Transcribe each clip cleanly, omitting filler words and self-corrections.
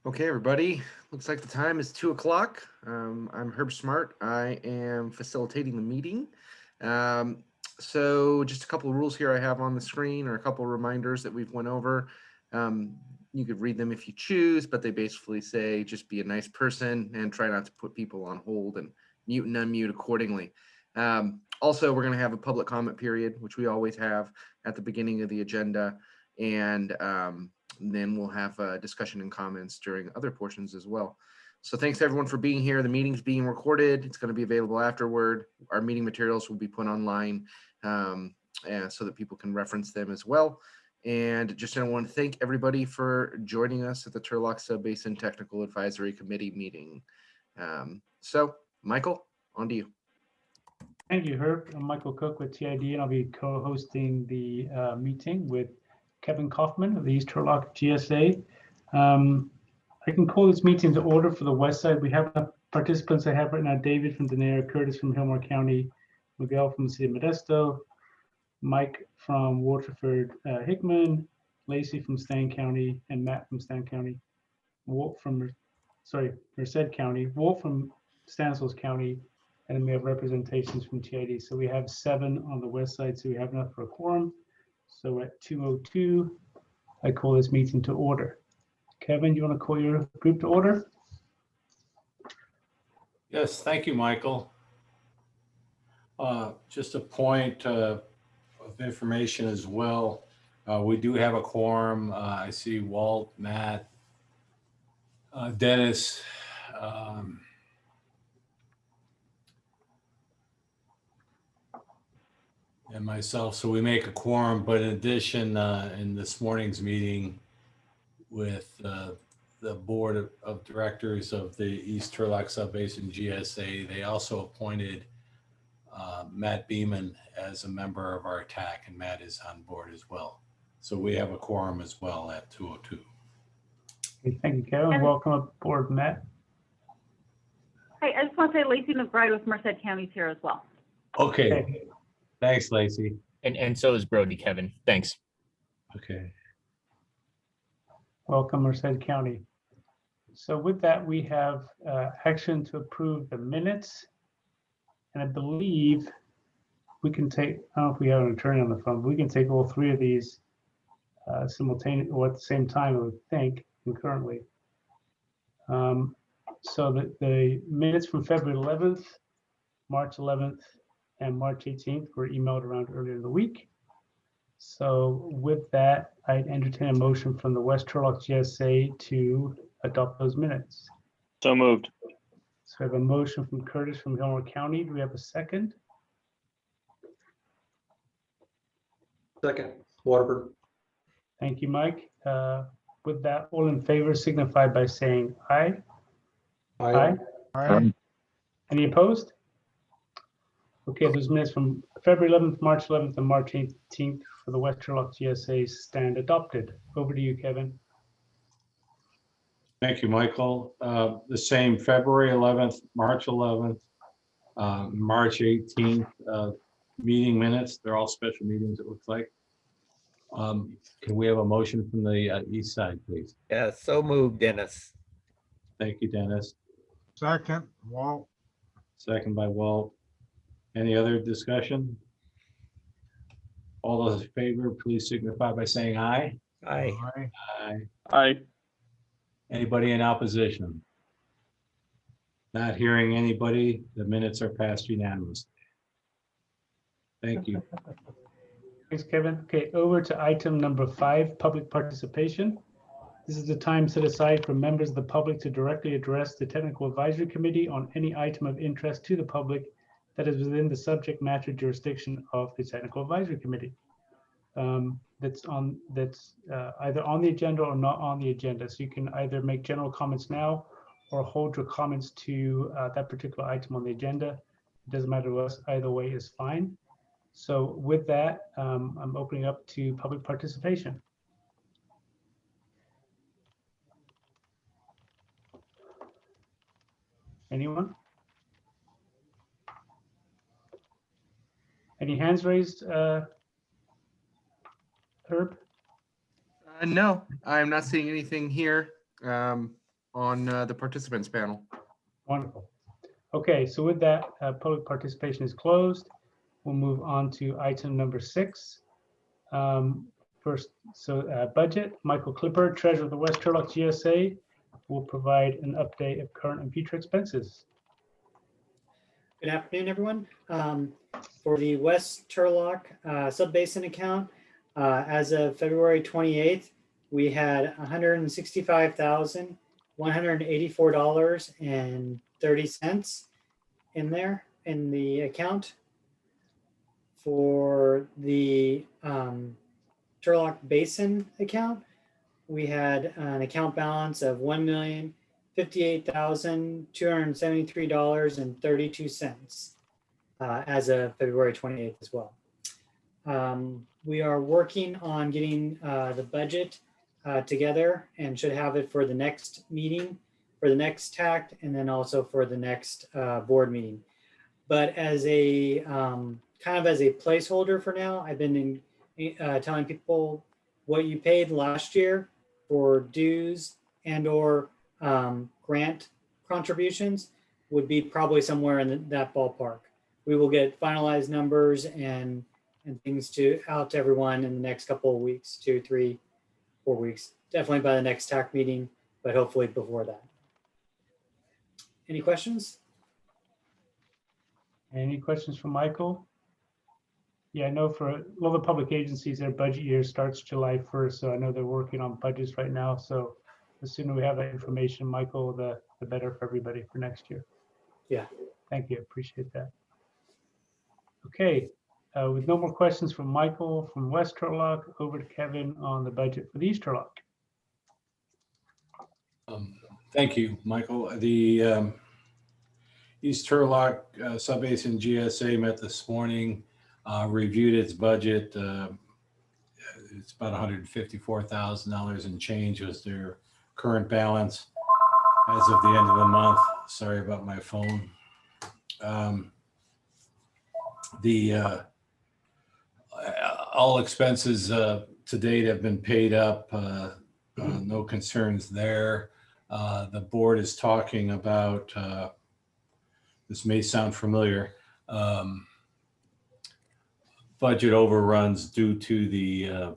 Okay, everybody. Looks like the time is 2 o'clock. I'm Herb Smart. I am facilitating the meeting. So just a couple of rules here I have on the screen, or a couple of reminders that we've went over. You could read them if you choose, but they basically say just be a nice person and try not to put people on hold and mute and unmute accordingly. Also, we're going to have a public comment period, which we always have at the beginning of the agenda. And then we'll have discussion and comments during other portions as well. So thanks everyone for being here. The meeting's being recorded. It's going to be available afterward. Our meeting materials will be put online and so that people can reference them as well. And just I want to thank everybody for joining us at the Turlock Sub-Basin Technical Advisory Committee meeting. So Michael, on to you. Thank you, Herb. I'm Michael Cook with TID, and I'll be co-hosting the meeting with Kevin Kaufman of the East Turlock GSA. I can call this meeting to order for the west side. We have participants I have right now: David from Denair, Curtis from Hillmore County, Miguel from the city of Modesto, Mike from Waterford Hickman, Lacey from Stan County, and Matt from Stan County, Walt from, Merced County, Walt from Stanislaus County, and then we have representations from TID. So we have 7 on the west side, so we have enough for a quorum. So at 2:02, I call this meeting to order. Kevin, you want to call your group to order? Yes, thank you, Michael. Just a point of information as well. We do have a quorum. I see Walt, Matt, Dennis, and myself. So we make a quorum, but in addition, in this morning's meeting with the board of directors of the East Turlock Sub-Basin GSA, they also appointed Matt Beeman as a member of our TAC, and Matt is on board as well. So we have a quorum as well at 2:02. Okay, thank you, Kevin. Welcome aboard, Matt. Hey, I just want to say Lacey McBride with Merced County is here as well. Okay. Thanks, Lacey. And so is Brody, Kevin. Thanks. Okay. Welcome, Merced County. So with that, we have action to approve the minutes. And I believe we can take, I don't know if we have an attorney on the phone, but we can take all 3 of these simultaneously or at the same time, I would think, concurrently. So the minutes from February 11th, March 11th, and March 18th were emailed around earlier in the week. So with that, I entertain a motion from the West Turlock GSA to adopt those minutes. So moved. So we have a motion from Curtis from Hillmore County. Do we have a second? Second, Waterford. Thank you, Mike. With that, all in favor signify by saying aye. Aye. Aye. Any opposed? Okay, those minutes from February 11th, March 11th, and March 18th for the West Turlock GSA stand adopted. Over to you, Kevin. Thank you, Michael. The same February 11th, March 11th, March 18th meeting minutes. They're all special meetings, it looks like. Can we have a motion from the east side, please? Yeah, so moved, Dennis. Thank you, Dennis. Second, Walt. Second by Walt. Any other discussion? All those in favor, please signify by saying aye. Aye. Aye. Aye. Aye. Anybody in opposition? Not hearing anybody, the minutes are passed unanimously. Thank you. Thanks, Kevin. Okay, over to item number 5, public participation. This is the time set aside for members of the public to directly address the Technical Advisory Committee on any item of interest to the public that is within the subject matter jurisdiction of the Technical Advisory Committee. That's either on the agenda or not on the agenda. So you can either make general comments now or hold your comments to that particular item on the agenda. It doesn't matter to us, either way is fine. So with that, I'm opening up to public participation. Anyone? Any hands raised, Herb? No, I'm not seeing anything here. on the participants panel. Wonderful. Okay, so with that, public participation is closed. We'll move on to item number 6. First, budget. Michael Clipper, Treasurer of the West Turlock GSA, will provide an update of current and future expenses. Good afternoon, everyone. For the West Turlock Sub-Basin account, as of February 28th, we had $165,184.30 in there in the account. For the Turlock Basin account, we had an account balance of $1,058,273.32 as of February 28th as well. We are working on getting the budget together and should have it for the next meeting, for the next TACT, and then also for the next board meeting. But as a kind of as a placeholder for now, I've been telling people what you paid last year for dues and or grant contributions would be probably somewhere in that ballpark. We will get finalized numbers and things out to everyone in the next couple of weeks, 2, 3, 4 weeks, definitely by the next TAC meeting, but hopefully before that. Any questions? Any questions for Michael? Yeah, I know for a lot of public agencies, their budget year starts July 1st, so I know they're working on budgets right now. So the sooner we have that information, Michael, the better for everybody for next year. Yeah. Thank you. Appreciate that. Okay, with no more questions from Michael from West Turlock, over to Kevin on the budget for the East Turlock. Thank you, Michael. The East Turlock Sub-Basin GSA met this morning, reviewed its budget. It's about $154,000 and change was their current balance as of the end of the month. Sorry about my phone. All expenses to date have been paid up. No concerns there. The board is talking about, this may sound familiar, budget overruns due to the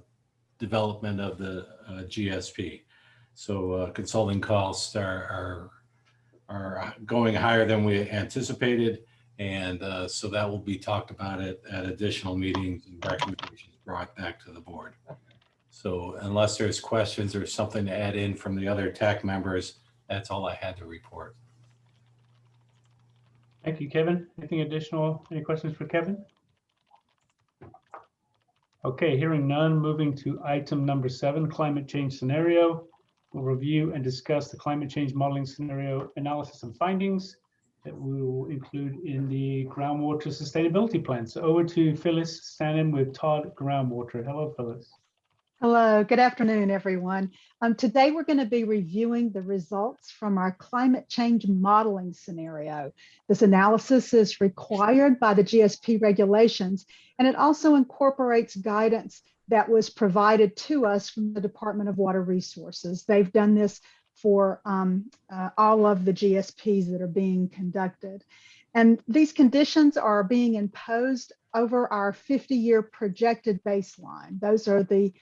development of the GSP. So consulting costs are going higher than we anticipated. And so that will be talked about at additional meetings and recommendations brought back to the board. So unless there's questions or something to add in from the other TAC members, that's all I had to report. Thank you, Kevin. Anything additional? Any questions for Kevin? Okay, hearing none, moving to item number 7, climate change scenario. We'll review and discuss the climate change modeling scenario analysis and findings that we will include in the groundwater sustainability plan. So over to Phyllis Stanham with Todd Groundwater. Hello, Phyllis. Hello, good afternoon, everyone. Today we're going to be reviewing the results from our climate change modeling scenario. This analysis is required by the GSP regulations, and it also incorporates guidance that was provided to us from the Department of Water Resources. They've done this for all of the GSPs that are being conducted. And these conditions are being imposed over our 50-year projected baseline. Those are the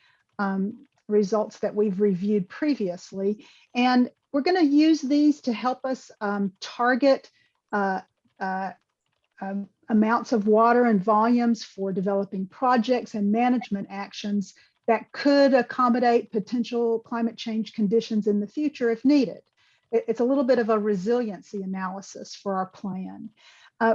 results that we've reviewed previously. And we're going to use these to help us target amounts of water and volumes for developing projects and management actions that could accommodate potential climate change conditions in the future if needed. It's a little bit of a resiliency analysis for our plan.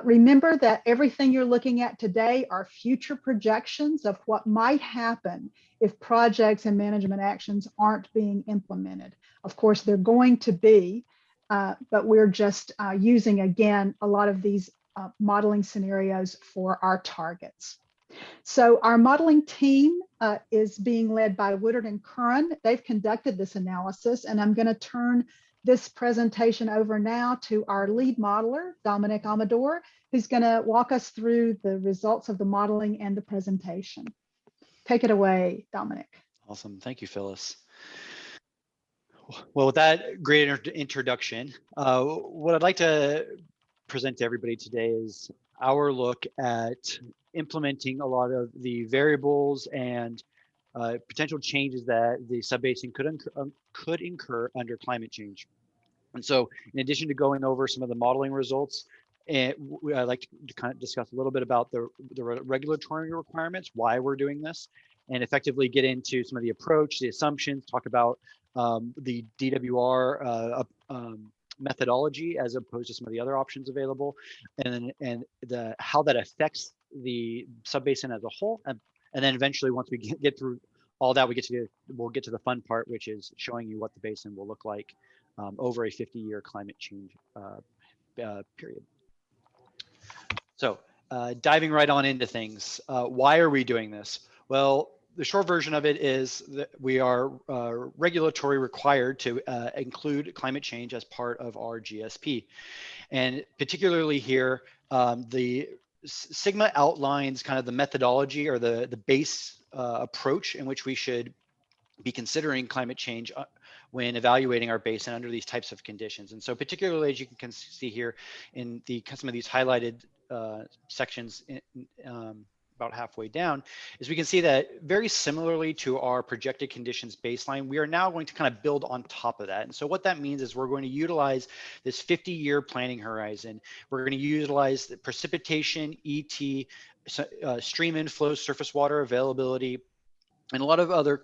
Remember that everything you're looking at today are future projections of what might happen if projects and management actions aren't being implemented. Of course, they're going to be, but we're just using, again, a lot of these modeling scenarios for our targets. So our modeling team is being led by Woodard and Curran. They've conducted this analysis, and I'm going to turn this presentation over now to our lead modeler, Dominic Amador, who's going to walk us through the results of the modeling and the presentation. Take it away, Dominic. Awesome. Thank you, Phyllis. Well, with that great introduction, what I'd like to present to everybody today is our look at implementing a lot of the variables and potential changes that the sub-basin could incur under climate change. And so in addition to going over some of the modeling results, and I'd like to kind of discuss a little bit about the regulatory requirements, why we're doing this, and effectively get into some of the approach, the assumptions, talk about the DWR methodology as opposed to some of the other options available, and how that affects the sub-basin as a whole. And then eventually, once we get through all that, we'll get to the fun part, which is showing you what the basin will look like over a 50-year climate change period. So diving right on into things, why are we doing this? Well, the short version of it is that we are regulatory required to include climate change as part of our GSP. And particularly here, the Sigma outlines kind of the methodology or the base approach in which we should be considering climate change when evaluating our basin under these types of conditions. And so particularly, as you can see here in some of these highlighted sections about halfway down, is we can see that very similarly to our projected conditions baseline, we are now going to kind of build on top of that. And so what that means is we're going to utilize this 50-year planning horizon. We're going to utilize the precipitation, ET, stream inflow, surface water availability, and a lot of other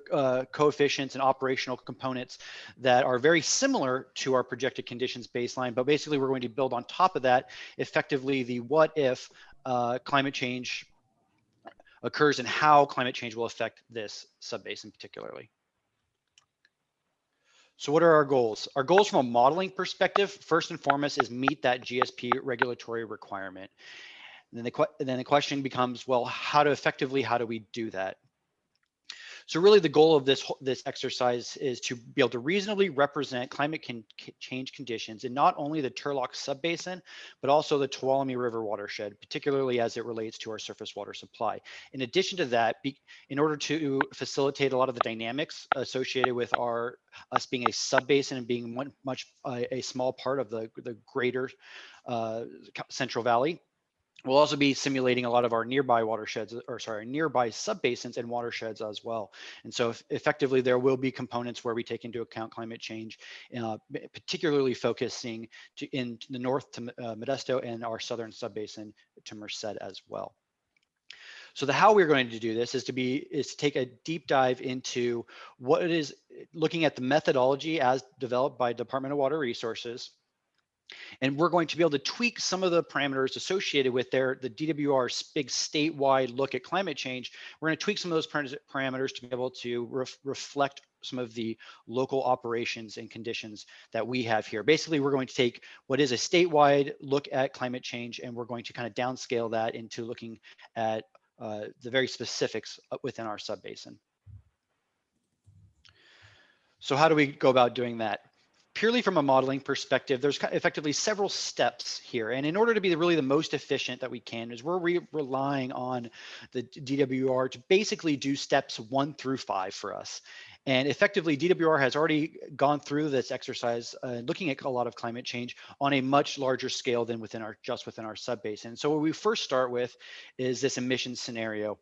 coefficients and operational components that are very similar to our projected conditions baseline. But basically, we're going to build on top of that effectively the what if climate change occurs and how climate change will affect this sub-basin particularly. So what are our goals? Our goals from a modeling perspective, first and foremost, is meet that GSP regulatory requirement. And then the question becomes, well, how do we do that? So really the goal of this exercise is to be able to reasonably represent climate change conditions in not only the Turlock Sub-Basin, but also the Tuolumne River watershed, particularly as it relates to our surface water supply. In addition to that, in order to facilitate a lot of the dynamics associated with us being a sub-basin and being a small part of the greater Central Valley, we'll also be simulating a lot of our nearby watersheds, nearby sub-basins and watersheds as well. And so effectively, there will be components where we take into account climate change, particularly focusing in the north to Modesto and our southern sub-basin to Merced as well. So how we're going to do this is to take a deep dive into what it is, looking at the methodology as developed by Department of Water Resources. And we're going to be able to tweak some of the parameters associated with the DWR's big statewide look at climate change. We're going to tweak some of those parameters to be able to reflect some of the local operations and conditions that we have here. Basically, we're going to take what is a statewide look at climate change, and we're going to kind of downscale that into looking at the very specifics within our sub-basin. So how do we go about doing that? Purely from a modeling perspective, there's effectively several steps here. And in order to be really the most efficient that we can, is we're relying on the DWR to basically do steps 1 through 5 for us. And effectively, DWR has already gone through this exercise, looking at a lot of climate change on a much larger scale than just within our sub-basin. So what we first start with is this emission scenario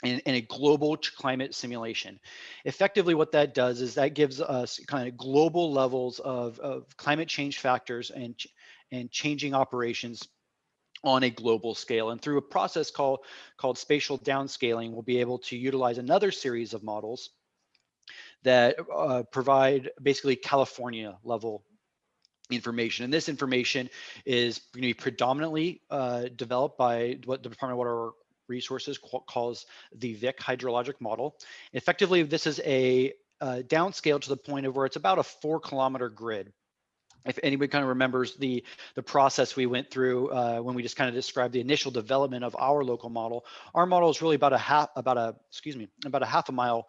in a global climate simulation. Effectively, what that does is that gives us kind of global levels of climate change factors and changing operations on a global scale. And through a process called spatial downscaling, we'll be able to utilize another series of models that provide basically California level information. And this information is going to be predominantly developed by what the Department of Water Resources calls the VIC hydrologic model. Effectively, this is a downscale to the point of where it's about a 4-kilometer grid. If anybody kind of remembers the process we went through when we just kind of described the initial development of our local model, our model is really about a half a mile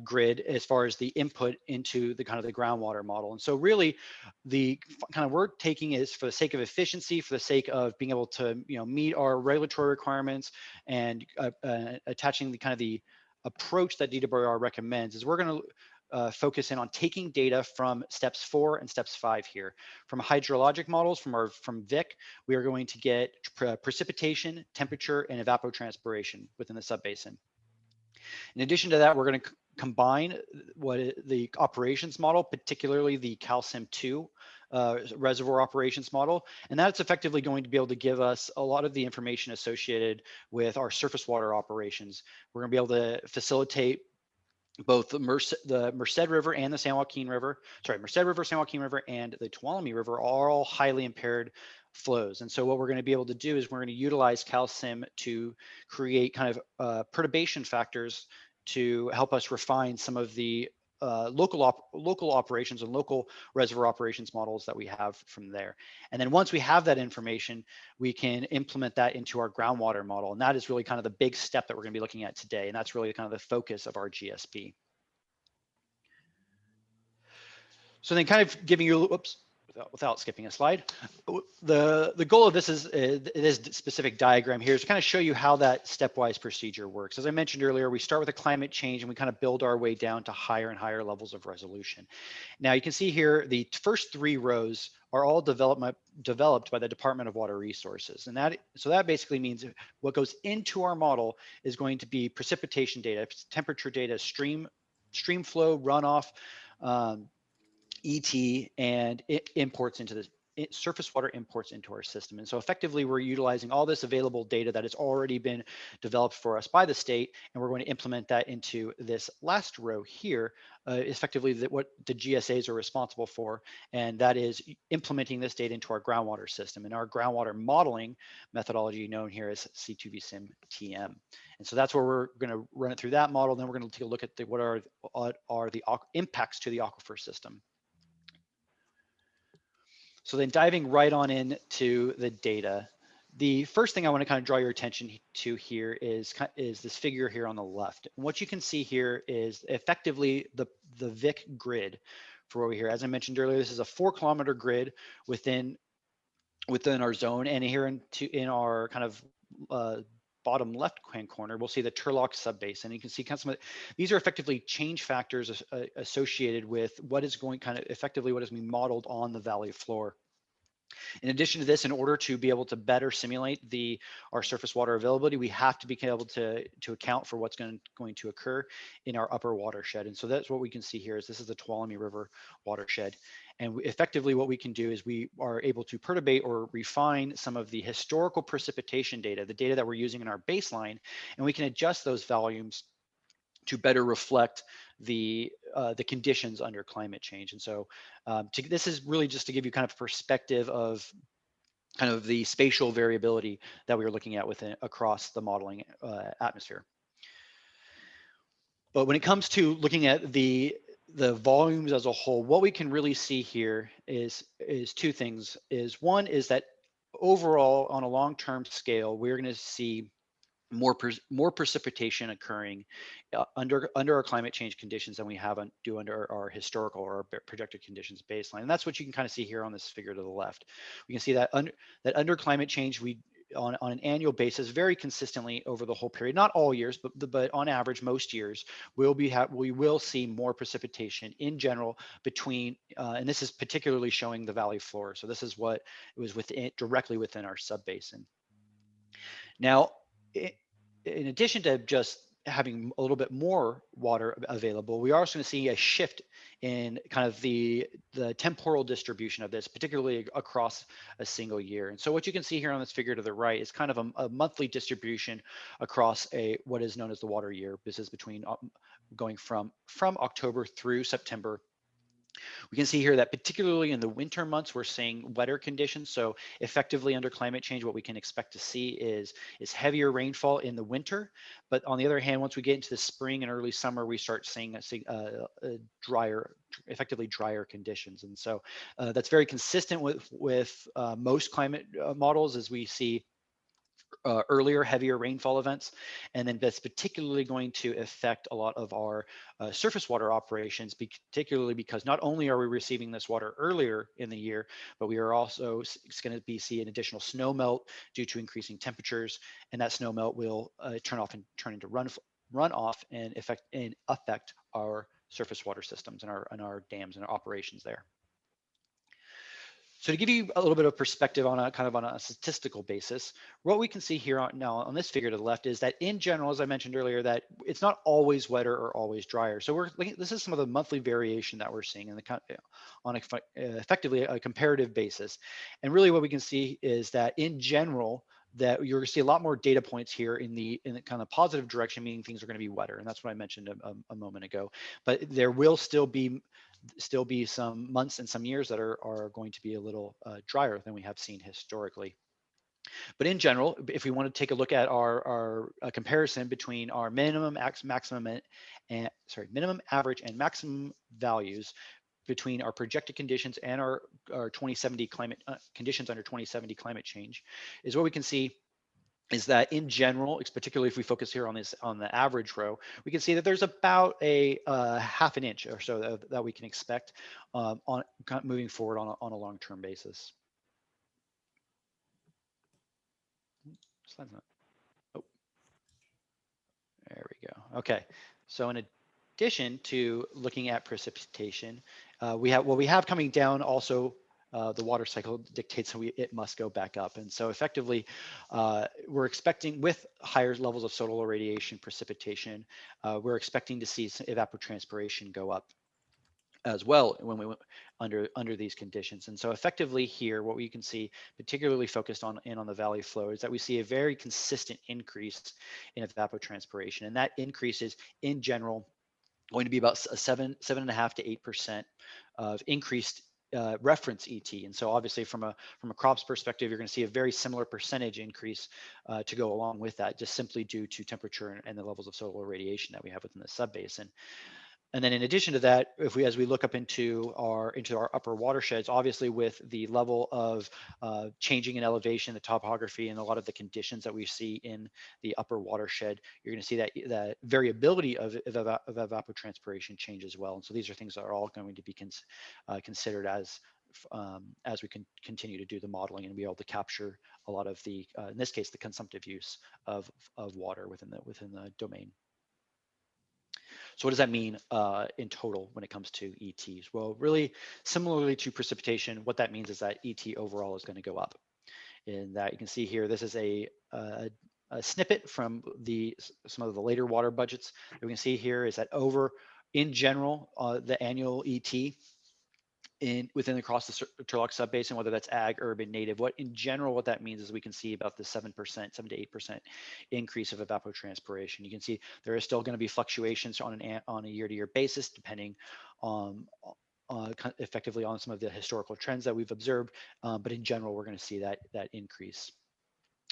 grid as far as the input into the kind of the groundwater model. And so really the kind of we're taking is for the sake of efficiency, for the sake of being able to meet our regulatory requirements and attaching the kind of the approach that DWR recommends is we're going to focus in on taking data from steps 4 and steps 5 here. From hydrologic models, from VIC, we are going to get precipitation, temperature, and evapotranspiration within the subbasin. In addition to that, we're going to combine the operations model, particularly the CalSim2 reservoir operations model, and that's effectively going to be able to give us a lot of the information associated with our surface water operations. We're going to be able to facilitate both the Merced River and the San Joaquin River, Merced River, San Joaquin River, and the Tuolumne River are all highly impaired flows. And so what we're going to be able to do is we're going to utilize CalSim to create kind of perturbation factors to help us refine some of the local operations and local reservoir operations models that we have from there. And then once we have that information, we can implement that into our groundwater model. And that is really kind of the big step that we're going to be looking at today. And that's really kind of the focus of our GSP. So then kind of giving you, oops, without skipping a slide, the goal of this is this specific diagram here is to kind of show you how that stepwise procedure works. As I mentioned earlier, we start with a climate change and we kind of build our way down to higher and higher levels of resolution. Now you can see here the first 3 rows are all developed by the Department of Water Resources, and that basically means what goes into our model is going to be precipitation data, temperature data, stream flow, runoff, ET, and it imports into the surface water imports into our system. And so effectively we're utilizing all this available data that has already been developed for us by the state, and we're going to implement that into this last row here, effectively what the GSAs are responsible for, and that is implementing this data into our groundwater system. And our groundwater modeling methodology known here as C2VSIM TM. And so that's where we're going to run it through that model. Then we're going to take a look at what are the impacts to the aquifer system. So then diving right on into the data, the first thing I want to kind of draw your attention to here is this figure here on the left. And what you can see here is effectively the VIC grid for over here. As I mentioned earlier, this is a 4-kilometer grid within our zone, and here in our kind of bottom left-hand corner, we'll see the Turlock Sub-Basin. You can see kind of some of these are effectively change factors associated with what is going kind of effectively what is being modeled on the valley floor. In addition to this, in order to be able to better simulate our surface water availability, we have to be able to account for what's going to occur in our upper watershed. And so that's what we can see here is this is the Tuolumne River watershed. And effectively what we can do is we are able to perturbate or refine some of the historical precipitation data, the data that we're using in our baseline, and we can adjust those volumes to better reflect the conditions under climate change. And so this is really just to give you kind of perspective of kind of the spatial variability that we are looking at across the modeling atmosphere. But when it comes to looking at the volumes as a whole, what we can really see here is 2 things. One is that overall on a long-term scale, we're going to see more precipitation occurring under our climate change conditions than we do under our historical or our projected conditions baseline. And that's what you can kind of see here on this figure to the left. We can see that under climate change, we on an annual basis, very consistently over the whole period, not all years, but on average, most years, we will see more precipitation in general between, and this is particularly showing the valley floor. So this is what it was directly within our subbasin. Now, in addition to just having a little bit more water available, we are also going to see a shift in kind of the temporal distribution of this, particularly across a single year. And so what you can see here on this figure to the right is kind of a monthly distribution across what is known as the water year. This is between going from October through September. We can see here that particularly in the winter months, we're seeing wetter conditions. So effectively under climate change, what we can expect to see is heavier rainfall in the winter. But on the other hand, once we get into the spring and early summer, we start seeing effectively drier conditions. And so that's very consistent with most climate models as we see earlier, heavier rainfall events. And then that's particularly going to affect a lot of our surface water operations, particularly because not only are we receiving this water earlier in the year, but we are also going to be seeing additional snow melt due to increasing temperatures. And that snow melt will turn into runoff and affect our surface water systems and our dams and our operations there. So to give you a little bit of perspective on a kind of on a statistical basis, what we can see here on this figure to the left is that in general, as I mentioned earlier, that it's not always wetter or always drier. So we're looking, this is some of the monthly variation that we're seeing in the on effectively a comparative basis. And really what we can see is that in general, that you're going to see a lot more data points here in the kind of positive direction, meaning things are going to be wetter. And that's what I mentioned a moment ago. But there will still be some months and some years that are going to be a little drier than we have seen historically. But in general, if we want to take a look at our comparison between our minimum average and maximum values between our projected conditions and our 2070 climate conditions under 2070 climate change, is what we can see is that in general, it's particularly if we focus here on the average row, we can see that there's about a half an inch or so that we can expect on moving forward on a long-term basis. Oh, there we go. Okay, so in addition to looking at precipitation, we have coming down also. The water cycle dictates it must go back up. And so effectively, we're expecting with higher levels of solar radiation precipitation, we're expecting to see evapotranspiration go up as well when we under these conditions. And so effectively here, what we can see, particularly focused on the valley flow, is that we see a very consistent increase in evapotranspiration. And that increase is in general going to be about 7.5 to 8% of increased reference ET. And so obviously from a crops perspective, you're going to see a very similar percentage increase to go along with that, just simply due to temperature and the levels of solar radiation that we have within the sub-basin. And then in addition to that, as we look up into our upper watersheds, obviously with the level of changing in elevation, the topography, and a lot of the conditions that we see in the upper watershed, you're going to see that variability of evapotranspiration change as well. And so these are things that are all going to be considered as we can continue to do the modeling and be able to capture a lot of the, in this case, the consumptive use of water within the domain. So what does that mean in total when it comes to ETs? Well, really similarly to precipitation, what that means is that ET overall is going to go up. In that you can see here, this is a snippet from some of the later water budgets. We can see here is that in general, the annual ET within across the Turlock Sub-Basin, whether that's ag, urban, native, what that means is we can see about the 7% to 8% increase of evapotranspiration. You can see there is still going to be fluctuations on a year-to-year basis, depending on effectively on some of the historical trends that we've observed. But in general, we're going to see that increase.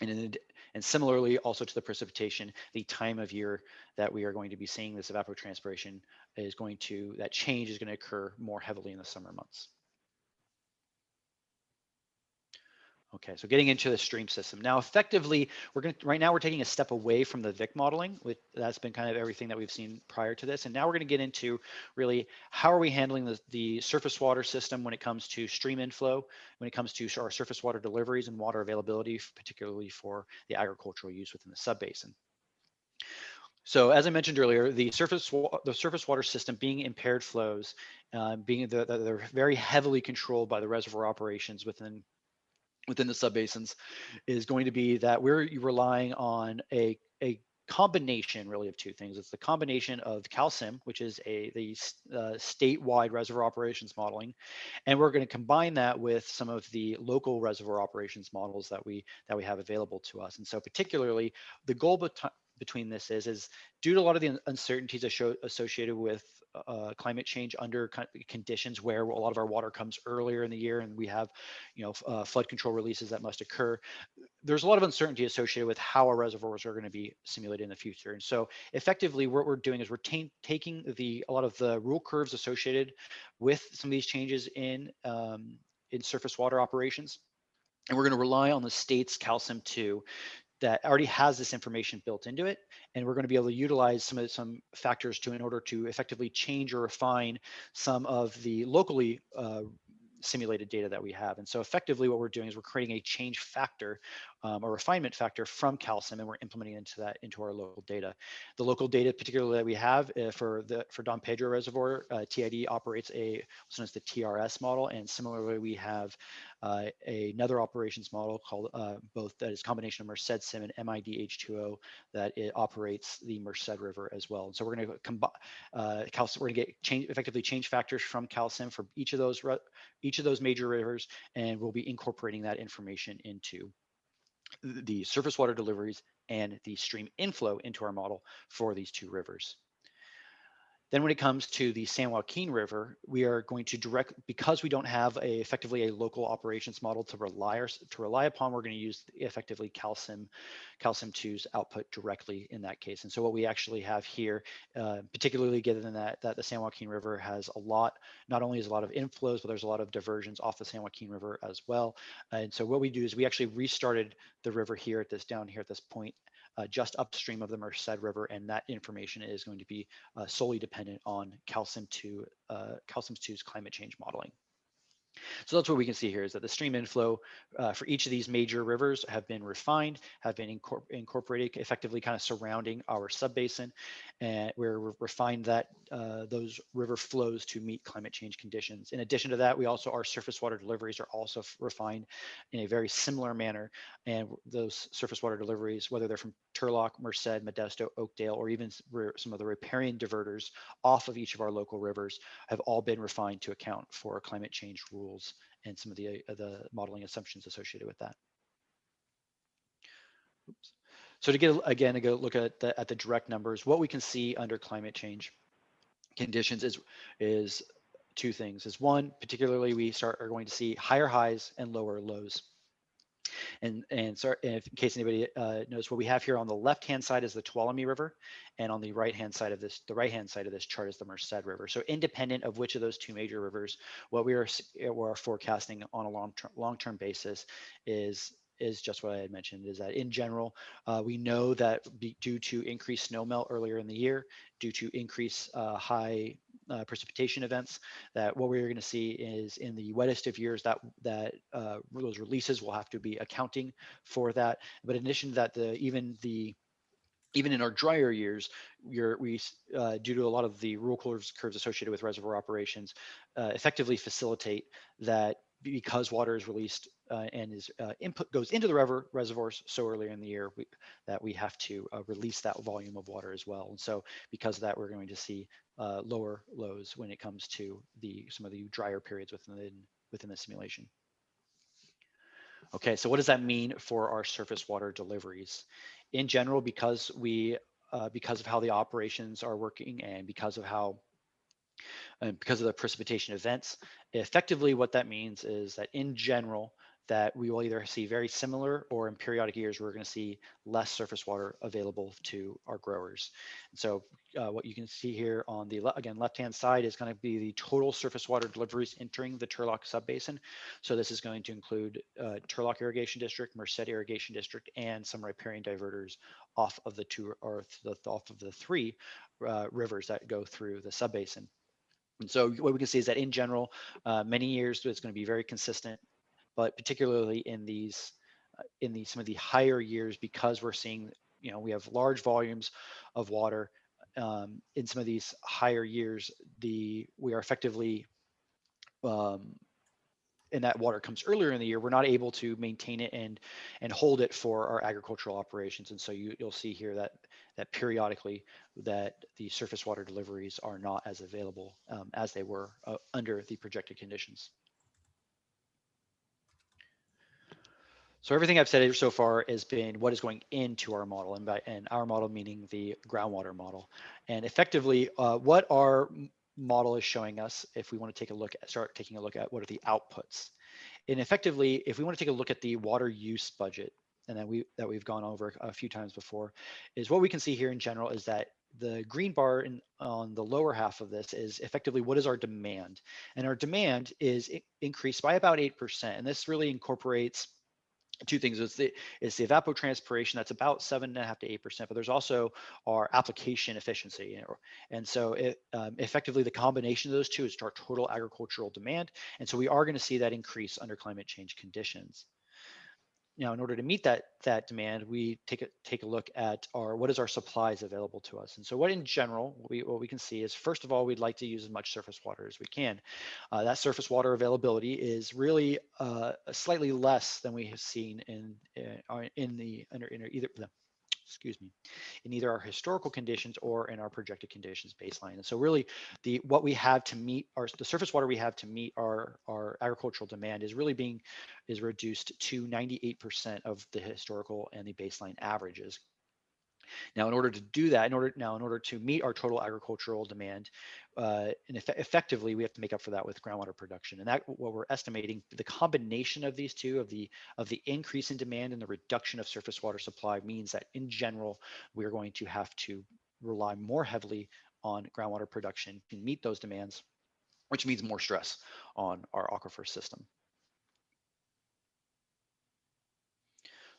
And similarly, also to the precipitation, the time of year that we are going to be seeing this evapotranspiration that change is going to occur more heavily in the summer months. Okay, so getting into the stream system. Now, effectively, right now we're taking a step away from the VIC modeling. That's been kind of everything that we've seen prior to this. And now we're going to get into really how are we handling the surface water system when it comes to stream inflow, when it comes to our surface water deliveries and water availability, particularly for the agricultural use within the sub-basin. So as I mentioned earlier, the surface water system being impaired flows, they're very heavily controlled by the reservoir operations within the sub-basins, is going to be that we're relying on a combination really of two things. It's the combination of CalSim, which is the statewide reservoir operations modeling, and we're going to combine that with some of the local reservoir operations models that we have available to us. And so particularly the goal between this is due to a lot of the uncertainties associated with climate change under conditions where a lot of our water comes earlier in the year and we have flood control releases that must occur. There's a lot of uncertainty associated with how our reservoirs are going to be simulated in the future. And so effectively what we're doing is we're taking a lot of the rule curves associated with some of these changes in surface water operations, and we're going to rely on the state's CalSim 2 that already has this information built into it, and we're going to be able to utilize some factors in order to effectively change or refine some of the locally simulated data that we have. And so effectively what we're doing is we're creating a change factor a refinement factor from calcium, and we're implementing into our local data. The local data, particularly that we have for Don Pedro Reservoir, TID operates what's known as the TRS model, and similarly we have another operations model called both that is a combination of Merced Sim and MIDH2O that it operates the Merced River as well. And so we're going to combine calcium. We're going to get effectively change factors from calcium for each of those major rivers, and we'll be incorporating that information into the surface water deliveries and the stream inflow into our model for these two rivers. Then when it comes to the San Joaquin River, we are going to because we don't have effectively a local operations model to rely upon, we're going to use effectively calcium 2's output directly in that case. And so what we actually have here, particularly given that the San Joaquin River has not only is a lot of inflows, but there's a lot of diversions off the San Joaquin River as well. And so what we do is we actually restarted the river down here at this point, just upstream of the Merced River, and that information is going to be solely dependent on calcium 2's climate change modeling. So that's what we can see here is that the stream inflow for each of these major rivers have been refined, have been incorporated effectively kind of surrounding our sub-basin, and we're refined that those river flows to meet climate change conditions. In addition to that, our surface water deliveries are also refined in a very similar manner, and those surface water deliveries, whether they're from Turlock, Merced, Modesto, Oakdale, or even some of the riparian diverters off of each of our local rivers, have all been refined to account for climate change rules and some of the modeling assumptions associated with that. Oops. So to get again a look at the direct numbers, what we can see under climate change conditions is two things. Is one, particularly we are going to see higher highs and lower lows. And so in case anybody knows, what we have here on the left-hand side is the Tuolumne River, and on the right-hand side of this chart is the Merced River. So independent of which of those two major rivers, what we are forecasting on a long-term basis is just what I had mentioned, is that in general, we know that due to increased snowmelt earlier in the year, due to increased high precipitation events, that what we're going to see is in the wettest of years that those releases will have to be accounting for that. But in addition to that, even in our drier years, due to a lot of the rule curves associated with reservoir operations, effectively facilitate that because water is released and goes into the reservoirs so early in the year that we have to release that volume of water as well. And so because of that, we're going to see lower lows when it comes to some of the drier periods within the simulation. Okay, so what does that mean for our surface water deliveries? In general, because of how the operations are working and because of the precipitation events, effectively what that means is that in general, that we will either see very similar, or in periodic years, we're going to see less surface water available to our growers. And so what you can see here on the, again, left-hand side is going to be the total surface water deliveries entering the Turlock Sub-Basin. So this is going to include Turlock Irrigation District, Merced Irrigation District, and some riparian diverters off of the three rivers that go through the Sub-Basin. And so what we can see is that in general, many years it's going to be very consistent, but particularly in some of the higher years, because we're seeing, we have large volumes of water in some of these higher years, we are effectively, and that water comes earlier in the year, we're not able to maintain it and hold it for our agricultural operations. And so you'll see here that periodically that the surface water deliveries are not as available as they were under the projected conditions. So everything I've said so far has been what is going into our model, and our model meaning the groundwater model. And effectively, what our model is showing us, if we want to start taking a look at what are the outputs. And effectively, if we want to take a look at the water use budget, and that we've gone over a few times before, is what we can see here in general is that the green bar on the lower half of this is effectively what is our demand. And our demand is increased by about 8%. And this really incorporates two things. It's the evapotranspiration, that's about 7.5% to 8%, but there's also our application efficiency. And so effectively the combination of those two is our total agricultural demand. And so we are going to see that increase under climate change conditions. now, in order to meet that demand, we take a look at what is our supplies available to us. And so, what in general what we can see is, first of all, we'd like to use as much surface water as we can. That surface water availability is really slightly less than we have seen in either our historical conditions or in our projected conditions baseline. And so really the surface water we have to meet our agricultural demand is reduced to 98% of the historical and the baseline averages. Now, in order to do that, in order to meet our total agricultural demand, and effectively, we have to make up for that with groundwater production. And that, what we're estimating, the combination of these two, of the increase in demand and the reduction of surface water supply, means that in general, we are going to have to rely more heavily on groundwater production to meet those demands, which means more stress on our aquifer system.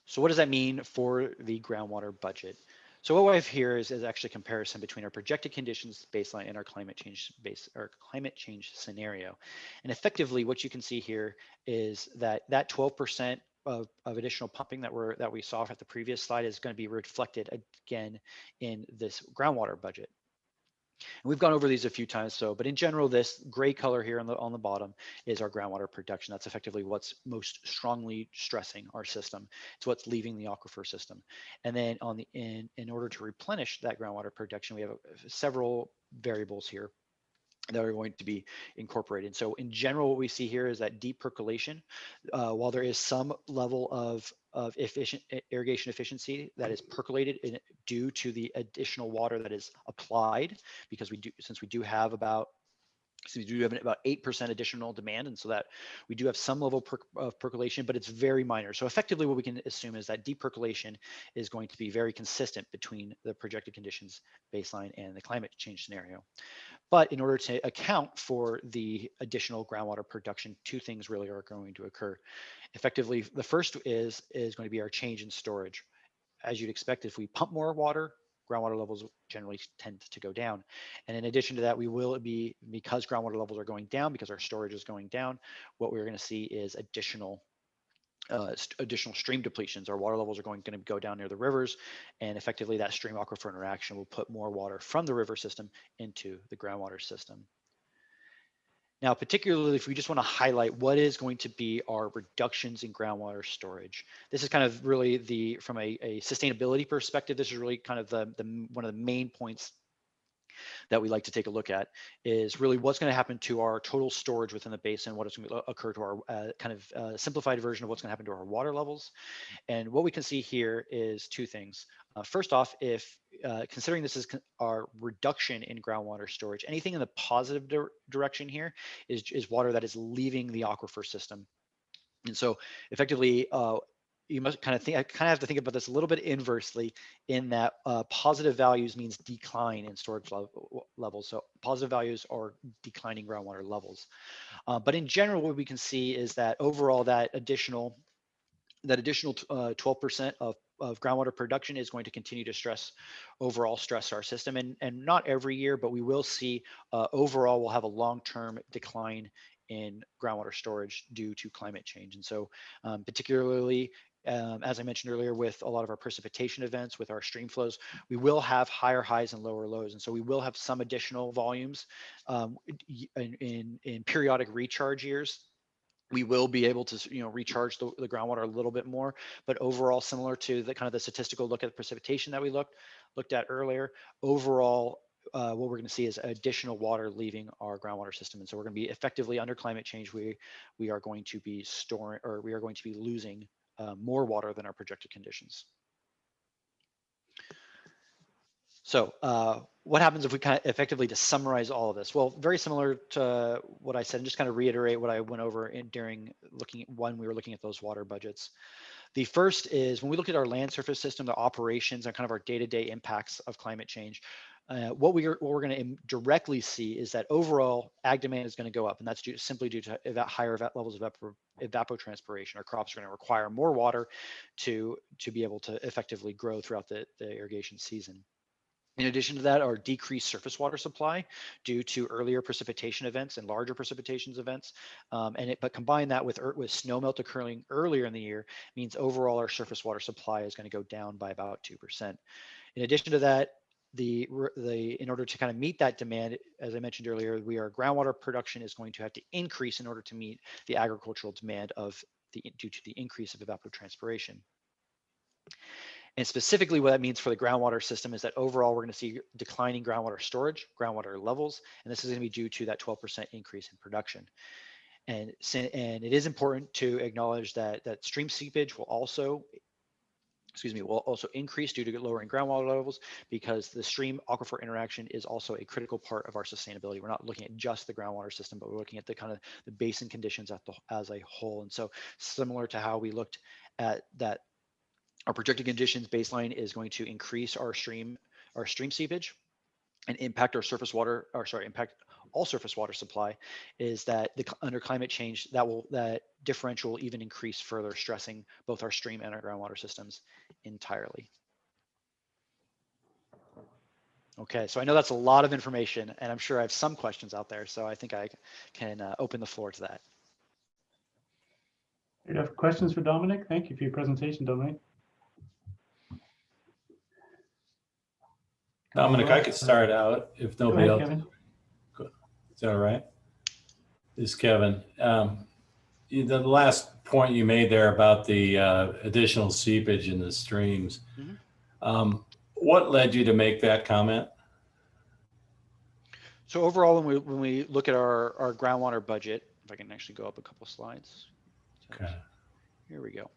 So what does that mean for the groundwater budget? So what we have here is actually a comparison between our projected conditions baseline and our climate change scenario. And effectively, what you can see here is that 12% of additional pumping that we saw at the previous slide is going to be reflected again in this groundwater budget. And we've gone over these a few times, but in general, this gray color here on the bottom is our groundwater production. That's effectively what's most strongly stressing our system. It's what's leaving the aquifer system. And then in order to replenish that groundwater production, we have several variables here that are going to be incorporated. So in general, what we see here is that deep percolation, while there is some level of irrigation efficiency that is percolated due to the additional water that is applied, because since we do have about 8% additional demand, and so that we do have some level of percolation, but it's very minor. So effectively what we can assume is that deep percolation is going to be very consistent between the projected conditions baseline and the climate change scenario. But in order to account for the additional groundwater production, two things really are going to occur. Effectively, the first is going to be our change in storage. As you'd expect, if we pump more water, groundwater levels generally tend to go down. And in addition to that, because groundwater levels are going down, because our storage is going down, what we're going to see is additional stream depletions. Our water levels are going to go down near the rivers, and effectively that stream aquifer interaction will put more water from the river system into the groundwater system. Now, particularly if we just want to highlight what is going to be our reductions in groundwater storage, this is kind of really from a sustainability perspective, this is really kind of one of the main points that we like to take a look at, is really what's going to happen to our total storage within the basin, what is going to occur to our simplified version of what's going to happen to our water levels. And what we can see here is two things. First off, if considering this is our reduction in groundwater storage, anything in the positive direction here is water that is leaving the aquifer system. And so effectively, you must kind of have to think about this a little bit inversely, in that positive values means decline in storage levels. So positive values are declining groundwater levels. But in general, what we can see is that overall, that additional 12% of groundwater production is going to continue to stress our system. And not every year, but we will see overall we'll have a long-term decline in groundwater storage due to climate change. And so particularly, as I mentioned earlier, with a lot of our precipitation events, with our stream flows, we will have higher highs and lower lows. And so we will have some additional volumes in periodic recharge years. We will be able to recharge the groundwater a little bit more, but overall, similar to the kind of the statistical look at precipitation that we looked at earlier, overall, what we're going to see is additional water leaving our groundwater system. And so we're going to be effectively, under climate change, we are going to be losing more water than our projected conditions. So what happens if we kind of effectively, to summarize all of this? Well, very similar to what I said, and just kind of reiterate what I went over when we were looking at those water budgets. The first is, when we look at our land surface system, the operations, and kind of our day-to-day impacts of climate change, what we're going to directly see is that overall ag demand is going to go up, and that's simply due to higher levels of evapotranspiration. Our crops are going to require more water to be able to effectively grow throughout the irrigation season. In addition to that, our decreased surface water supply due to earlier precipitation events and larger precipitations events. But combine that with snowmelt occurring earlier in the year means overall our surface water supply is going to go down by about 2%. In addition to that, in order to kind of meet that demand, as I mentioned earlier, our groundwater production is going to have to increase in order to meet the agricultural demand due to the increase of evapotranspiration. And specifically what that means for the groundwater system is that overall we're going to see declining groundwater storage, groundwater levels, and this is going to be due to that 12% increase in production. And it is important to acknowledge that stream seepage will also increase due to lowering groundwater levels, because the stream aquifer interaction is also a critical part of our sustainability. We're not looking at just the groundwater system, but we're looking at the kind of the basin conditions as a whole. And so similar to how we looked at that, our projected conditions baseline is going to increase our stream seepage and impact our impact all surface water supply, is that under climate change, that differential will even increase further, stressing both our stream and our groundwater systems entirely. Okay, so I know that's a lot of information, and I'm sure I have some questions out there, so I think I can open the floor to that. You have questions for Dominic? Thank you for your presentation, Dominic. Dominic, I could start out if nobody else. Kevin. Is that all right? This is Kevin. The last point you made there about the additional seepage in the streams, what led you to make that comment? So overall, when we look at our groundwater budget, if I can actually go up a couple slides. Okay. Here we go.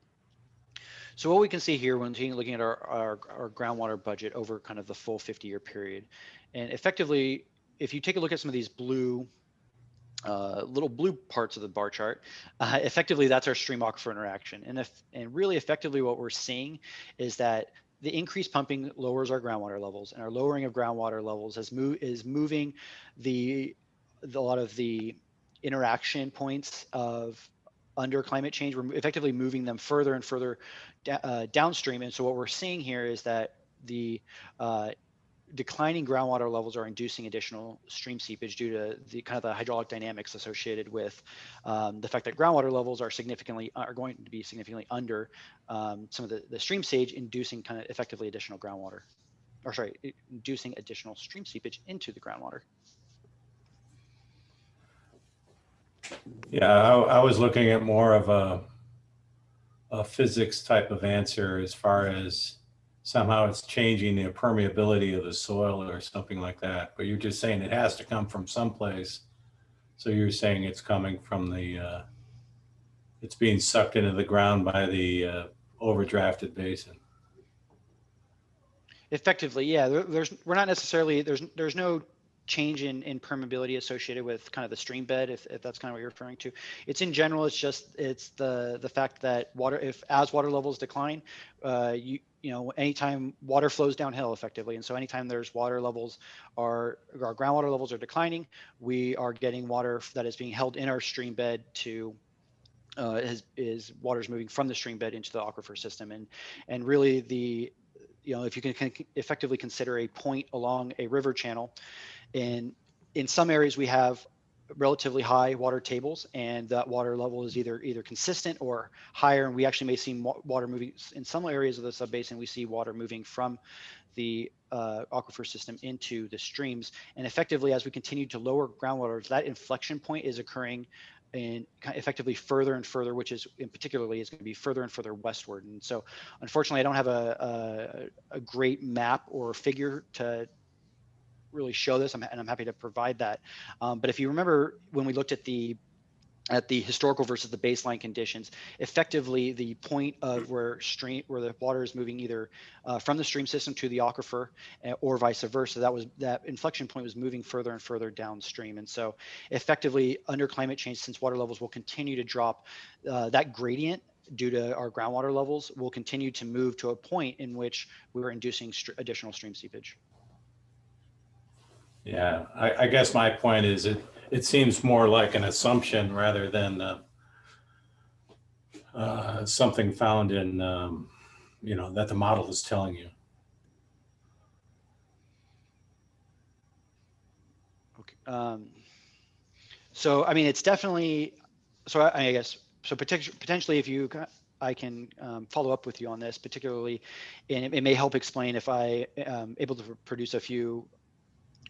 So what we can see here when looking at our groundwater budget over kind of the full 50-year period, and effectively, if you take a look at some of these blue, little blue parts of the bar chart, effectively that's our stream aquifer interaction. And really effectively what we're seeing is that the increased pumping lowers our groundwater levels, and our lowering of groundwater levels is moving a lot of the interaction points of under climate change. We're effectively moving them further and further downstream. And so what we're seeing here is that the declining groundwater levels are inducing additional stream seepage due to the kind of the hydraulic dynamics associated with the fact that groundwater levels are going to be significantly under some of the stream stage, inducing kind of effectively additional groundwater, or sorry, inducing additional stream seepage into the groundwater. Yeah, I was looking at more of a physics type of answer, as far as somehow it's changing the permeability of the soil or something like that. But you're just saying it has to come from someplace. So you're saying it's coming from it's being sucked into the ground by the overdrafted basin. Effectively, yeah. We're not necessarily, there's no change in permeability associated with kind of the stream bed, if that's kind of what you're referring to. It's in general, it's the fact that as water levels decline, anytime water flows downhill effectively, and so anytime there's water levels our groundwater levels are declining, we are getting water that is being held in our stream bed to water's moving from the stream bed into the aquifer system, and really if you can effectively consider a point along a river channel, in some areas we have relatively high water tables, and that water level is either consistent or higher, and we actually may see water moving in some areas of the sub-basin. We see water moving from the aquifer system into the streams, and effectively as we continue to lower groundwater, that inflection point is occurring and effectively further and further, which is particularly is going to be further and further westward. And so unfortunately I don't have a great map or figure to really show this, and I'm happy to provide that. But if you remember when we looked at the historical versus the baseline conditions, effectively the point of where the water is moving either from the stream system to the aquifer or vice versa, that inflection point was moving further and further downstream. And so effectively under climate change, since water levels will continue to drop, that gradient due to our groundwater levels will continue to move to a point in which we're inducing additional stream seepage. Yeah, I guess my point is it seems more like an assumption rather than something found in, that the model is telling you. So, I mean, it's definitely, so I guess, so potentially if you, I can follow up with you on this, particularly, and it may help explain if I am able to produce a few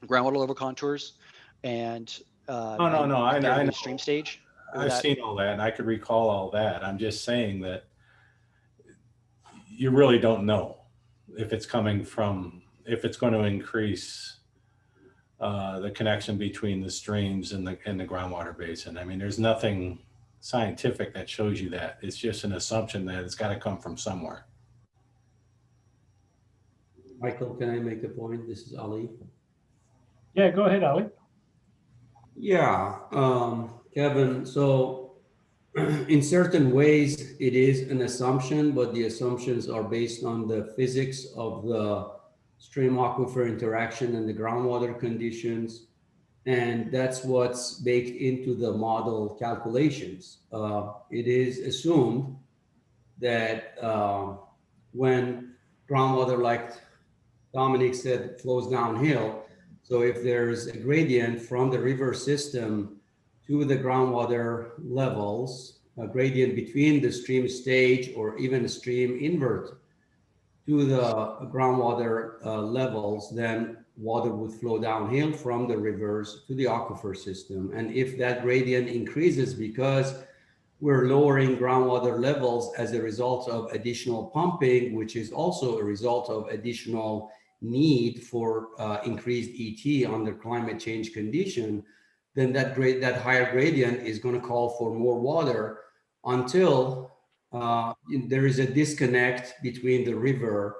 groundwater level contours and No, I compare to know. the stream stage. Would I've that- seen all that and I could recall all that. I'm just saying that you really don't know if it's coming from, if it's going to increase the connection between the streams and the groundwater basin. I mean, there's nothing scientific that shows you that. It's just an assumption that it's got to come from somewhere. Michael, can I make a point? This is Ali. Yeah, go ahead, Ali. Yeah, Kevin, so in certain ways it is an assumption, but the assumptions are based on the physics of the stream aquifer interaction and the groundwater conditions. And that's what's baked into the model calculations. It is assumed that when groundwater, like Dominic said, flows downhill, so if there's a gradient from the river system to the groundwater levels, a gradient between the stream stage or even a stream invert to the groundwater levels, then water would flow downhill from the rivers to the aquifer system. And if that gradient increases because we're lowering groundwater levels as a result of additional pumping, which is also a result of additional need for increased ET under climate change condition, then that higher gradient is going to call for more water until there is a disconnect between the river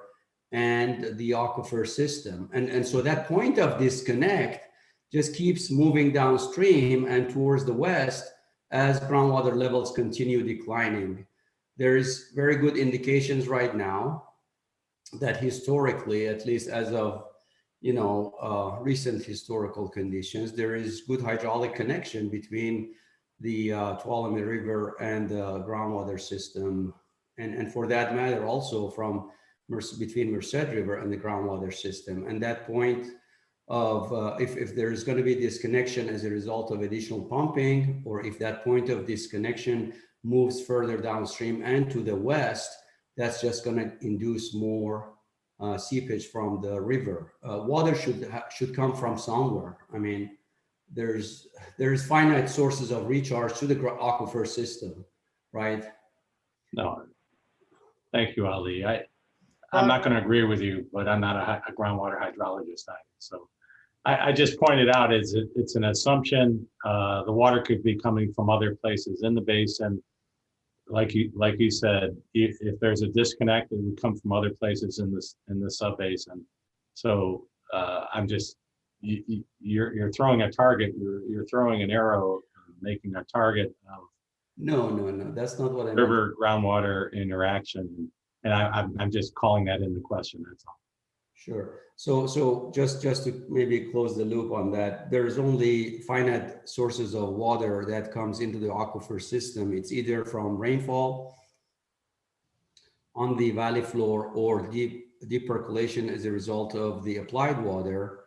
and the aquifer system. And so that point of disconnect just keeps moving downstream and towards the west as groundwater levels continue declining. There is very good indications right now that historically, at least as of recent historical conditions, there is good hydraulic connection between the Tuolumne River and the groundwater system, and for that matter also from between Merced River and the groundwater system. And that point of if there's going to be disconnection as a result of additional pumping, or if that point of disconnection moves further downstream and to the west, that's just going to induce more seepage from the river. Water should come from somewhere. I mean, there's finite sources of recharge to the aquifer system, right? No, thank you, Ali. I'm not going to agree with you, but I'm not a groundwater hydrologist either. So I just pointed out it's an assumption. The water could be coming from other places in the basin. Like you said, if there's a disconnect, it would come from other places in the sub-basin. So I'm just, you're throwing a target, you're throwing an arrow, making a target of no, that's not what I meant. River groundwater interaction, and I'm just calling that into question. That's all. Sure. So just to maybe close the loop on that, there's only finite sources of water that comes into the aquifer system. It's either from rainfall on the valley floor or deep percolation as a result of the applied water,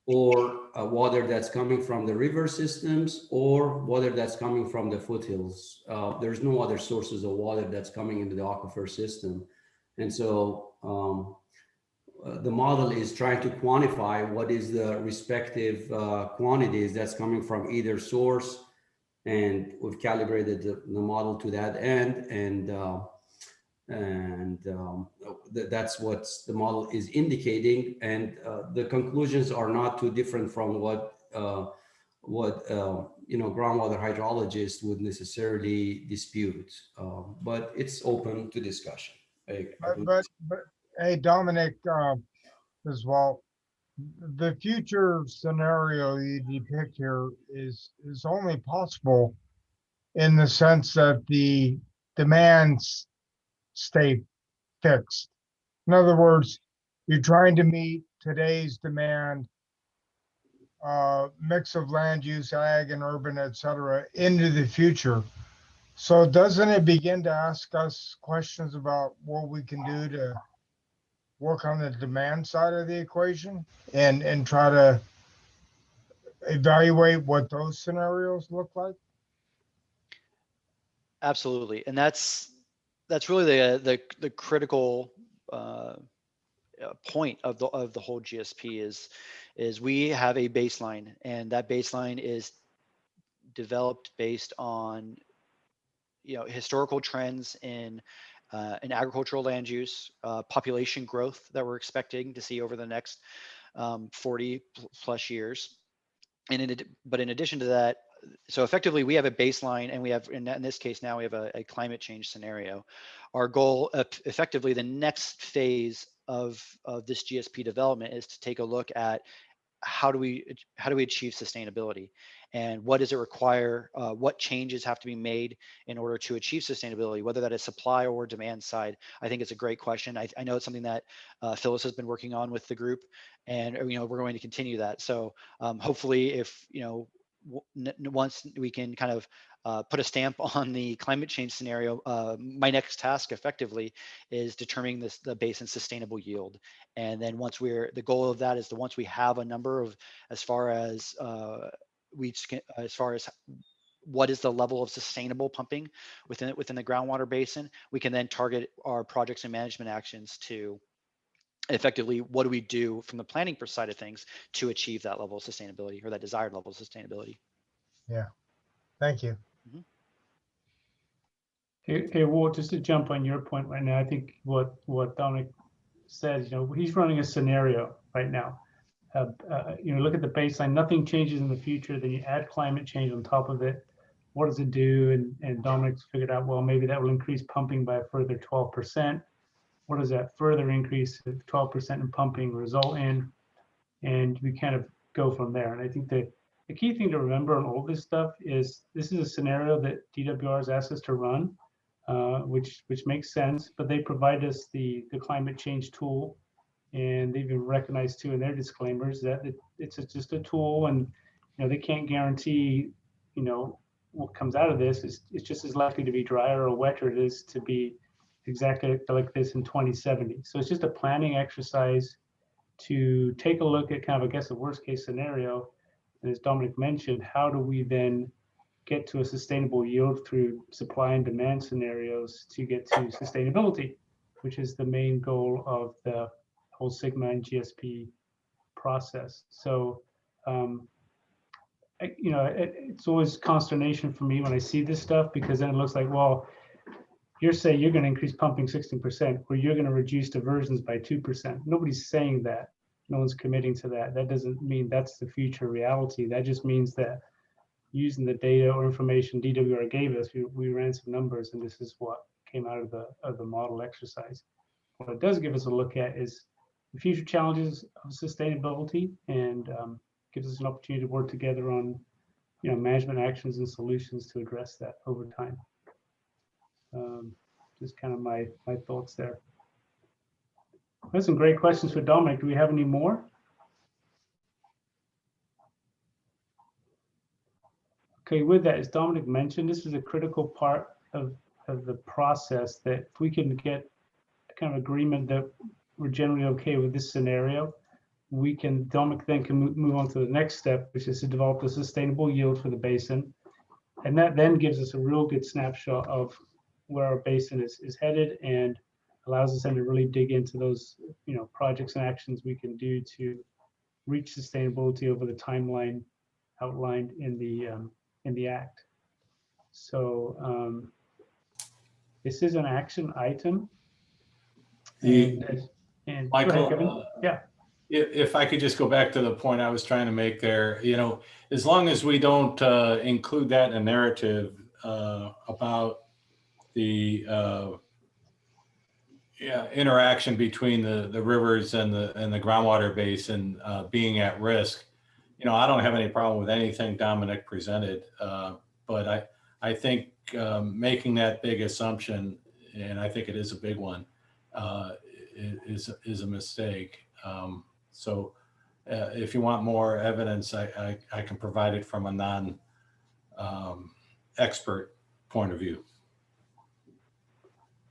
or water that's coming from the river systems, or water that's coming from the foothills. There's no other sources of water that's coming into the aquifer system. And so the model is trying to quantify what is the respective quantities that's coming from either source, and we've calibrated the model to that end, and that's what the model is indicating, and the conclusions are not too different from what groundwater hydrologists would necessarily dispute, but it's open to discussion. But hey, Dominic, as well, the future scenario you depict here is only possible in the sense that the demands stay fixed. In other words, you're trying to meet today's demand, mix of land use, ag and urban, et cetera, into the future. So doesn't it begin to ask us questions about what we can do to work on the demand side of the equation and try to evaluate what those scenarios look like? Absolutely, and that's really the critical point of the whole GSP is we have a baseline, and that baseline is developed based on historical trends in agricultural land use, population growth that we're expecting to see over the next 40 plus years. But in addition to that, so effectively we have a baseline, and we have, in this case now, we have a climate change scenario. Our goal, effectively, the next phase of this GSP development is to take a look at how do we achieve sustainability, and what does it require? What changes have to be made in order to achieve sustainability, whether that is supply or demand side? I think it's a great question. I know it's something that Phyllis has been working on with the group, and we're going to continue that. So hopefully, if once we can kind of put a stamp on the climate change scenario, my next task effectively is determining the basin's sustainable yield. And then once the goal of that is once we have a number of, as far as what is the level of sustainable pumping within the groundwater basin, we can then target our projects and management actions to effectively, what do we do from the planning side of things to achieve that level of sustainability, or that desired level of sustainability? Yeah, thank you. Hey, Walt, just to jump on your point right now, I think what Dominic says, he's running a scenario right now. Look at the baseline, nothing changes in the future, then you add climate change on top of it. What does it do? And Dominic's figured out, well, maybe that will increase pumping by a further 12%. What does that further increase of 12% in pumping result in? And we kind of go from there. And I think the key thing to remember on all this stuff is this is a scenario that DWR has asked us to run, which makes sense, but they provide us the climate change tool, and they've even recognized too in their disclaimers that it's just a tool, and they can't guarantee what comes out of this. It's just as likely to be drier or wetter it is to be exactly like this in 2070. So it's just a planning exercise to take a look at kind of, I guess, a worst case scenario. And as Dominic mentioned, how do we then get to a sustainable yield through supply and demand scenarios to get to sustainability, which is the main goal of the whole Sigma and GSP process. So, it's always consternation for me when I see this stuff, because then it looks like, well, you're saying you're going to increase pumping 16%, or you're going to reduce diversions by 2%. Nobody's saying that. No one's committing to that. That doesn't mean that's the future reality. That just means that using the data or information DWR gave us, we ran some numbers, and this is what came out of the model exercise. What it does give us a look at is the future challenges of sustainability, and gives us an opportunity to work together on management actions and solutions to address that over time. Just kind of my thoughts there. There's some great questions for Dominic. Do we have any more? Okay, with that, as Dominic mentioned, this is a critical part of the process, that if we can get a kind of agreement that we're generally okay with this scenario, Dominic then can move on to the next step, which is to develop a sustainable yield for the basin. And that then gives us a real good snapshot of where our basin is headed, and allows us then to really dig into those projects and actions we can do to reach sustainability over the timeline outlined in the act. So this is an action item. And Michael, yeah. If I could just go back to the point I was trying to make there, as long as we don't include that in a narrative about the interaction between the rivers and the groundwater basin being at risk, I don't have any problem with anything Dominic presented, but I think making that big assumption, and I think it is a big one, is a mistake. So if you want more evidence, I can provide it from a non-expert point of view.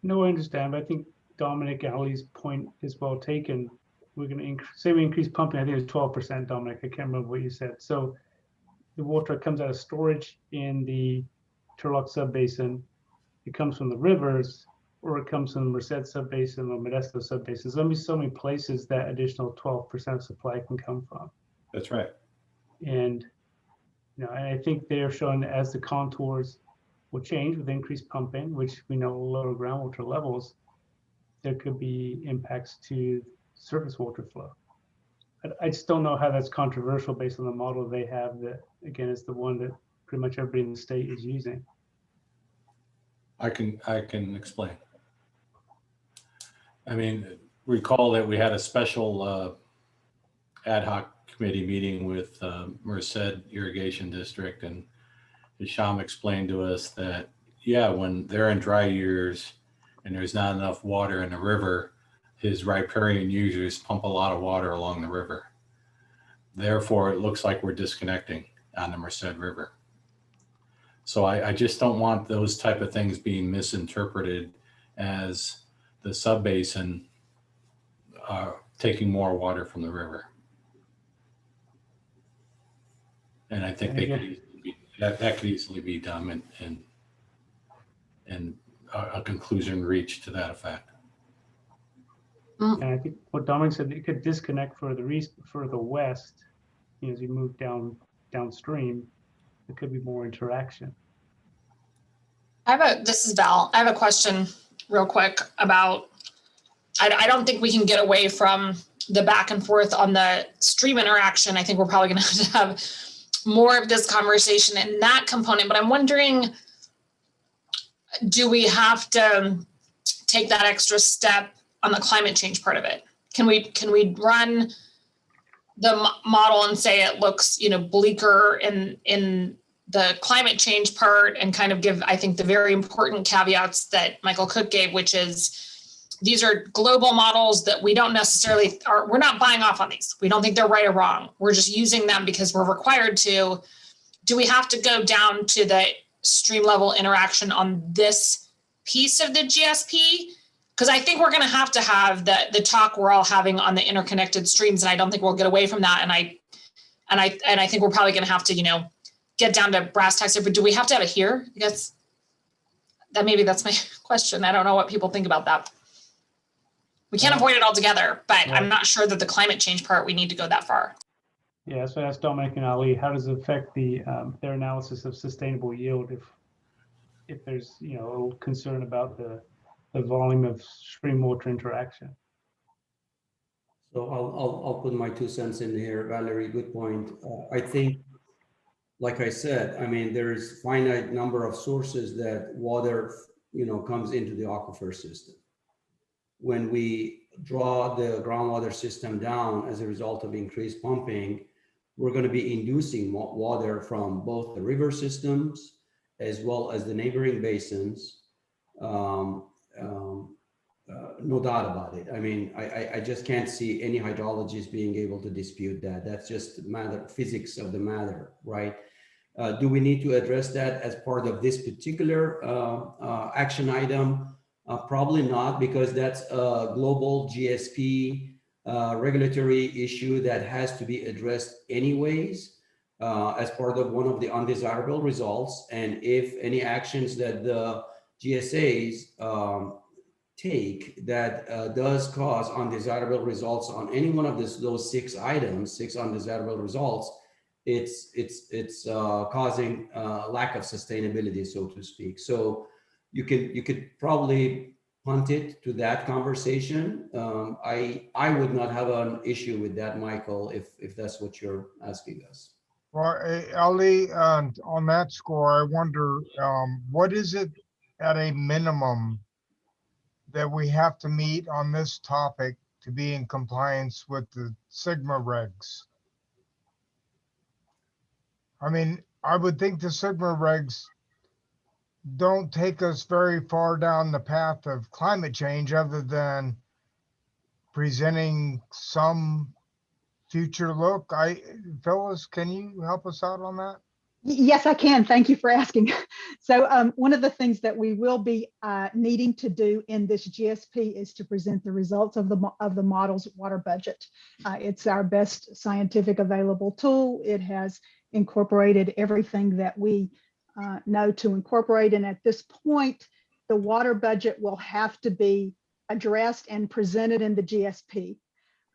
No, I understand, but I think Dominic Ali's point is well taken. We're going to say we increase pumping. I think it's 12%, Dominic. I can't remember what you said. So the water comes out of storage in the Turlock Sub-Basin, it comes from the rivers, or it comes from the Merced Sub-Basin or Modesto Sub-Basin. There's only so many places that additional 12% of supply can come from. That's right. And I think they're showing that as the contours will change with increased pumping, which we know will lower groundwater levels, there could be impacts to surface water flow. I just don't know how that's controversial based on the model they have that, again, is the one that pretty much everybody in the state is using. I can explain. I mean, recall that we had a special ad hoc committee meeting with Merced Irrigation District, and Hisham explained to us that, yeah, when they're in dry years and there's not enough water in the river, his riparian users pump a lot of water along the river. Therefore, it looks like we're disconnecting on the Merced River. So I just don't want those type of things being misinterpreted as the Sub-Basin taking more water from the river. And I think they could easily be, that could easily be done and a conclusion reached to that effect. And I think what Dominic said, it could disconnect further west, as you move downstream, there could be more interaction. This is Val. I have a question real quick about, I don't think we can get away from the back and forth on the stream interaction. I think we're probably going to have more of this conversation in that component, but I'm wondering, do we have to take that extra step on the climate change part of it? Can we run the model and say it looks, bleaker in the climate change part, and kind of give, I think, the very important caveats that Michael Cook gave, which is these are global models that we don't necessarily we're not buying off on these. We don't think they're right or wrong. We're just using them because we're required to. Do we have to go down to the stream level interaction on this piece of the GSP? Because I think we're going to have the talk we're all having on the interconnected streams, and I don't think we'll get away from that. And I think we're probably going to have to, get down to brass tacks. But do we have to have it here? I guess maybe that's my question. I don't know what people think about that. We can't avoid it altogether, but I'm not sure that the climate change part, we need to go that far. Yeah, so I asked Dominic and Ali, how does it affect their analysis of sustainable yield if there's a concern about the volume of stream water interaction? So I'll put my 2 cents in here, Valerie. Good point. I think, like I said, I mean, there's finite number of sources that water, comes into the aquifer system. When we draw the groundwater system down as a result of increased pumping, we're going to be inducing water from both the river systems as well as the neighboring basins. No doubt about it. I mean, I just can't see any hydrologists being able to dispute that. That's just physics of the matter, right? Do we need to address that as part of this particular action item? Probably not, because that's a global GSP regulatory issue that has to be addressed anyways as part of one of the undesirable results. And if any actions that the GSAs take that does cause undesirable results on any one of those 6 items, 6 undesirable results, it's causing lack of sustainability, so to speak. So you could probably punt it to that conversation. I would not have an issue with that, Michael, if that's what you're asking us. Well, Ali, on that score, I wonder, what is it at a minimum that we have to meet on this topic to be in compliance with the Sigma regs? I mean, I would think the Sigma regs don't take us very far down the path of climate change other than presenting some future look. Phyllis, can you help us out on that? Yes, I can. Thank you for asking. So one of the things that we will be needing to do in this GSP is to present the results of the model's water budget. It's our best scientific available tool. It has incorporated everything that we know to incorporate. And at this point, the water budget will have to be addressed and presented in the GSP.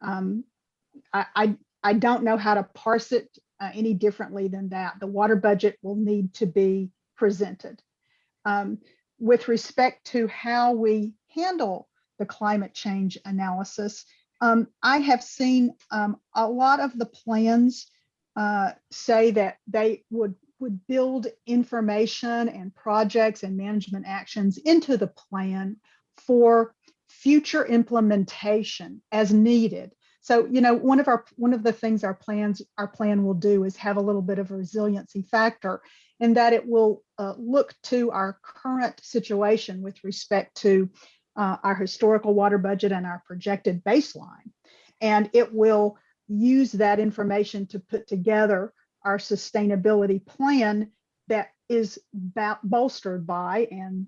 I don't know how to parse it any differently than that. The water budget will need to be presented. With respect to how we handle the climate change analysis, I have seen a lot of the plans say that they would build information and projects and management actions into the plan for future implementation as needed. So, you know, one of the things our plan will do is have a little bit of a resiliency factor, in that it will look to our current situation with respect to our historical water budget and our projected baseline. And it will use that information to put together our sustainability plan that is bolstered by and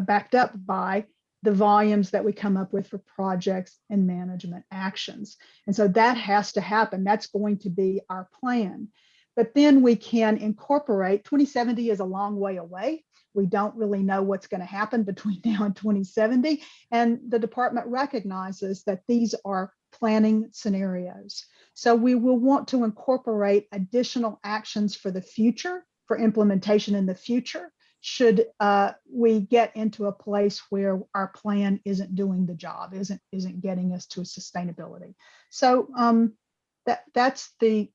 backed up by the volumes that we come up with for projects and management actions. And so that has to happen. That's going to be our plan. But then we can incorporate, 2070 is a long way away. We don't really know what's going to happen between now and 2070. And the department recognizes that these are planning scenarios. So we will want to incorporate additional actions for the future, for implementation in the future, should we get into a place where our plan isn't doing the job, isn't getting us to sustainability. So that's the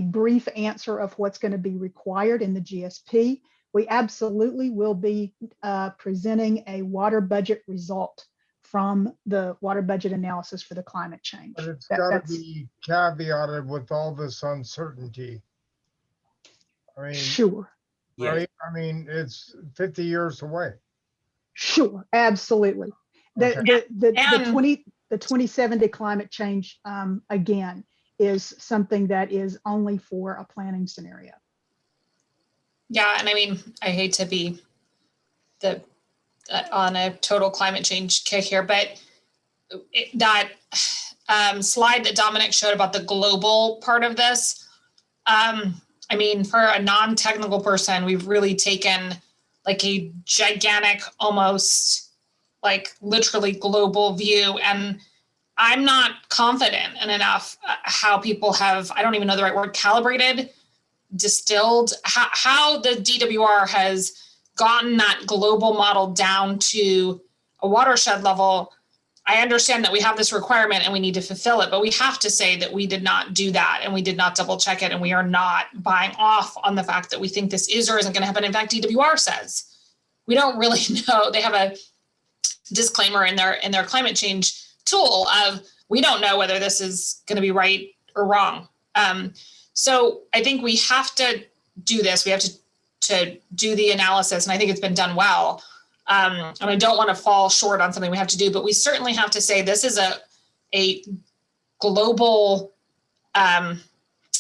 brief answer of what's going to be required in the GSP. We absolutely will be presenting a water budget result from the water budget analysis for the climate change. But it's got to be caveated with all this uncertainty. I mean, sure. Right? I mean, it's 50 years away. Sure, absolutely. The 2070 climate change, again, is something that is only for a planning scenario. Yeah, and I mean, I hate to be on a total climate change kick here, but that slide that Dominic showed about the global part of this, I mean, for a non-technical person, we've really taken like a gigantic, almost like literally global view. And I'm not confident in enough how people have, I don't even know the right word, calibrated, distilled, how the DWR has gotten that global model down to a watershed level. I understand that we have this requirement and we need to fulfill it, but we have to say that we did not do that and we did not double check it, and we are not buying off on the fact that we think this is or isn't going to happen. In fact, DWR says we don't really know. They have a disclaimer in their climate change tool of we don't know whether this is going to be right or wrong. So I think we have to do this. We have to do the analysis, and I think it's been done well. And I don't want to fall short on something we have to do, but we certainly have to say this is a global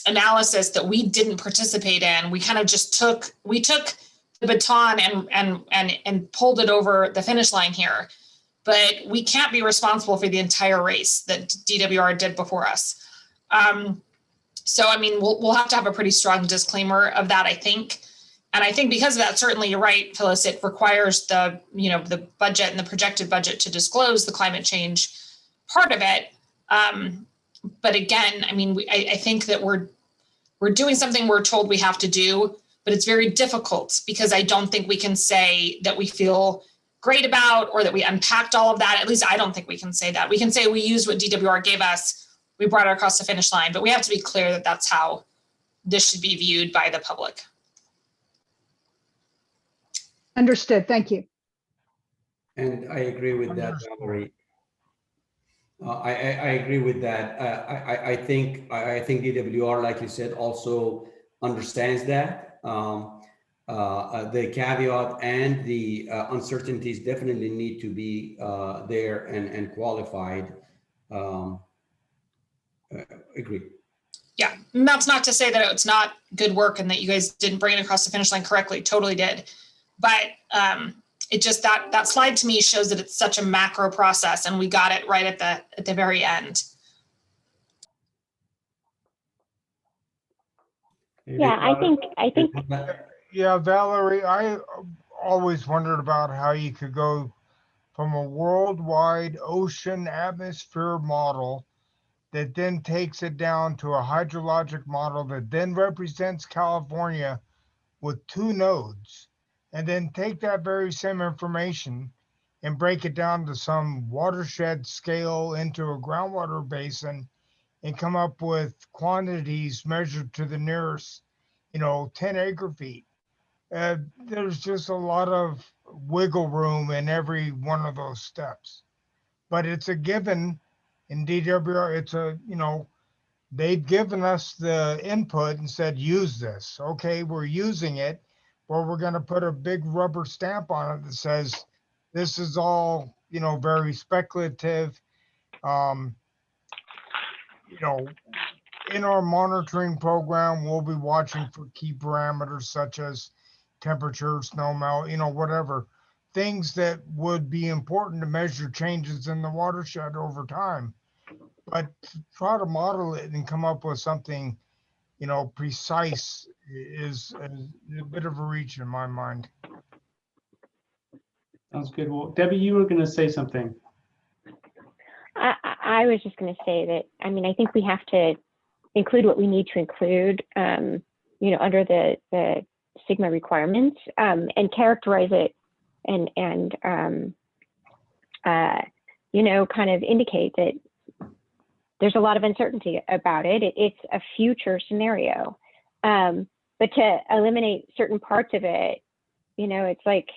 analysis that we didn't participate in. We kind of just took the baton and pulled it over the finish line here, but we can't be responsible for the entire race that DWR did before us. So, I mean, we'll have to have a pretty strong disclaimer of that, I think. And I think because of that, certainly you're right, Phyllis, it requires the budget and the projected budget to disclose the climate change part of it. But again, I mean, I think that we're doing something we're told we have to do, but it's very difficult because I don't think we can say that we feel great about or that we unpacked all of that. At least I don't think we can say that. We can say we used what DWR gave us, we brought it across the finish line, but we have to be clear that that's how this should be viewed by the public. Understood. Thank you. And I agree with that, Valerie. I agree with that. I think DWR, like you said, also understands that. The caveat and the uncertainties definitely need to be there and qualified. Agree. Yeah, and that's not to say that it's not good work and that you guys didn't bring it across the finish line correctly. Totally did. But it just that slide to me shows that it's such a macro process, and we got it right at the very end. Okay, I think Yeah, Valerie, I always wondered about how you could go from a worldwide ocean atmosphere model that then takes it down to a hydrologic model that then represents California with 2 nodes, and then take that very same information and break it down to some watershed scale into a groundwater basin and come up with quantities measured to the nearest, 10 acre feet. There's just a lot of wiggle room in every one of those steps. But it's a given in DWR. They've given us the input and said, use this. Okay, we're using it, but we're going to put a big rubber stamp on it that says, this is all, very speculative. In our monitoring program, we'll be watching for key parameters such as temperature, snow melt, whatever, things that would be important to measure changes in the watershed over time. But to try to model it and come up with something, precise is a bit of a reach in my mind. Sounds good. Well, Debbie, you were going to say something. I was just going to say that, I think we have to include what we need to include, under the Sigma requirements, and characterize it and kind of indicate that there's a lot of uncertainty about it. It's a future scenario. But to eliminate certain parts of it, it's like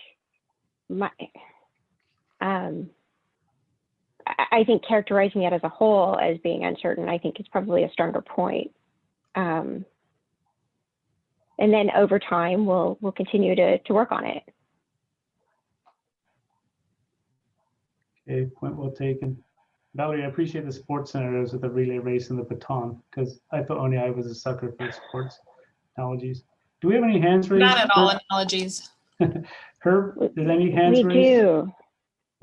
I think characterizing it as a whole as being uncertain, I think is probably a stronger point. And then over time, we'll continue to work on it. Okay, point well taken. Valerie, I appreciate the sports scenarios with the relay race and the baton, because I thought only I was a sucker for sports analogies. Do we have any hands raised? Not at all analogies. Herb, is any hands raised? We do.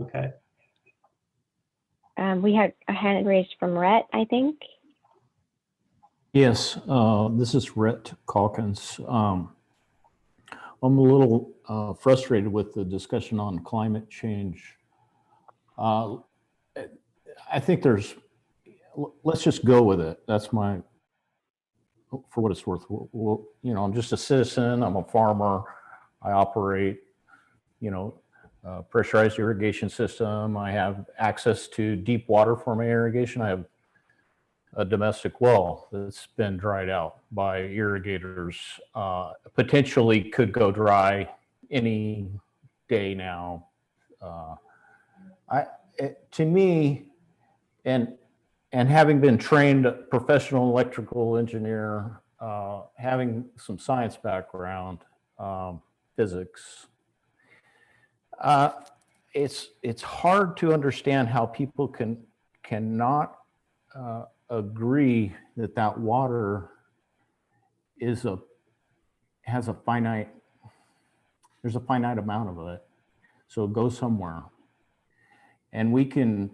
Okay. We had a hand raised from Rhett, I think. Yes, this is Rhett Calkins. I'm a little frustrated with the discussion on climate change. I think let's just go with it. That's for what it's worth. I'm just a citizen. I'm a farmer. I operate, pressurized irrigation system. I have access to deep water for my irrigation. I have a domestic well that's been dried out by irrigators. Potentially could go dry any day now. To me, and having been trained professional electrical engineer, having some science background, physics, it's hard to understand how people cannot agree that water has a finite. There's a finite amount of it, so it goes somewhere, and we can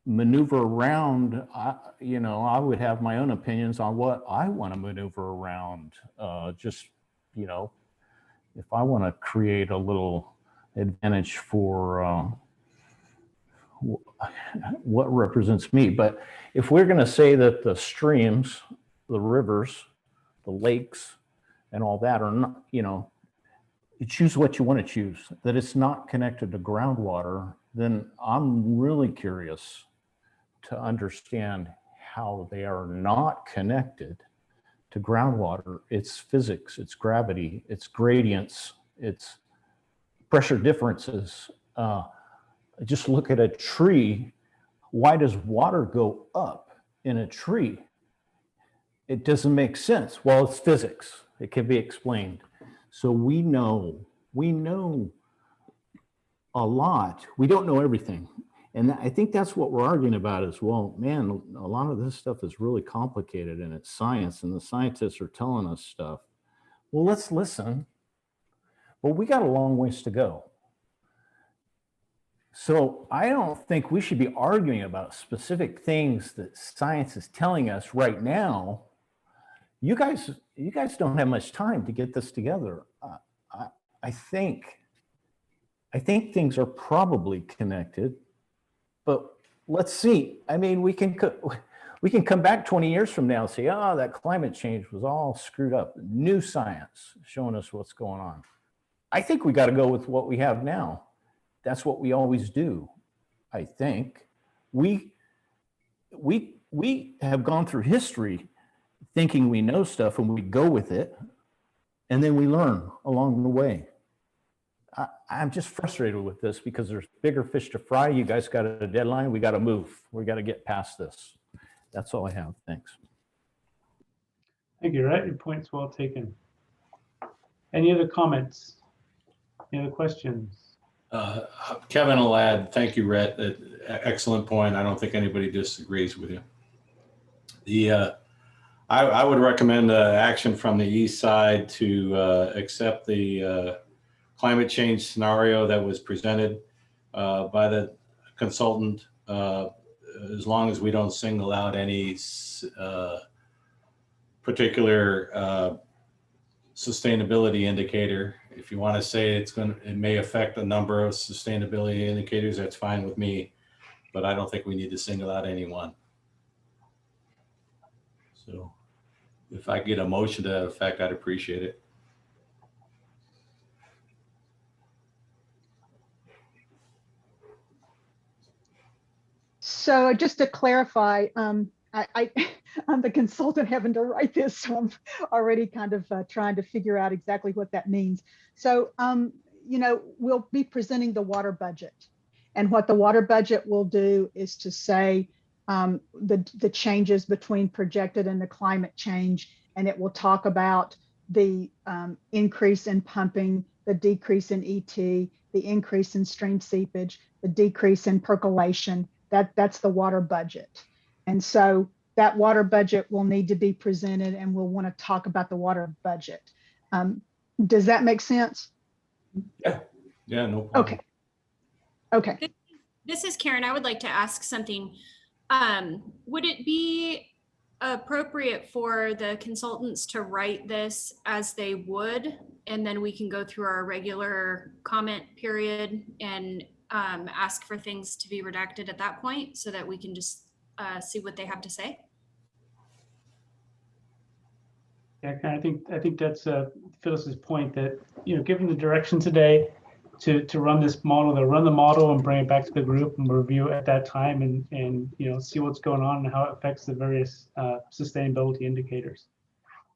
maneuver around. I would have my own opinions on what I want to maneuver around. If I want to create a little advantage for what represents me. But if we're going to say that the streams, the rivers, the lakes, and all that are not, you choose what you want to choose, that it's not connected to groundwater, then I'm really curious to understand how they are not connected to groundwater. It's physics, it's gravity, it's gradients, it's pressure differences. Just look at a tree. Why does water go up in a tree? It doesn't make sense. Well, it's physics. It can be explained. So we know a lot. We don't know everything. And I think that's what we're arguing about as well. Man, a lot of this stuff is really complicated and it's science, and the scientists are telling us stuff. Well, let's listen. But we got a long ways to go. So I don't think we should be arguing about specific things that science is telling us right now. You guys you guys don't have much time to get this together. I think things are probably connected, but let's see. I mean, we can come back 20 years from now and say, oh, that climate change was all screwed up. New science showing us what's going on. I think we got to go with what we have now. That's what we always do. I think we have gone through history thinking we know stuff, and we go with it, and then we learn along the way. I'm just frustrated with this because there's bigger fish to fry. You guys got a deadline. We got to move. We got to get past this. That's all I have. Thanks. Thank you, Rhett. Your point's well taken. Any other comments? Any other questions? Kevin will add, thank you, Rhett. Excellent point. I don't think anybody disagrees with you. I would recommend action from the east side to accept the climate change scenario that was presented by the consultant, as long as we don't single out any particular sustainability indicator. If you want to say it may affect a number of sustainability indicators, that's fine with me, but I don't think we need to single out any one. So if I get a motion to that effect, I'd appreciate it. So just to clarify, I'm the consultant having to write this, so I'm already kind of trying to figure out exactly what that means. So, we'll be presenting the water budget, and what the water budget will do is to say the changes between projected and the climate change, and it will talk about the increase in pumping, the decrease in ET, the increase in stream seepage, the decrease in percolation. That's the water budget. And so that water budget will need to be presented, and we'll want to talk about the water budget. Does that make sense? Yeah, no problem. Okay. This is Karen. I would like to ask something. Would it be appropriate for the consultants to write this as they would, and then we can go through our regular comment period and ask for things to be redacted at that point so that we can just see what they have to say? Yeah, I think that's Phyllis's point that, given the direction today to run this model, they'll run the model and bring it back to the group and review it at that time and see what's going on and how it affects the various sustainability indicators.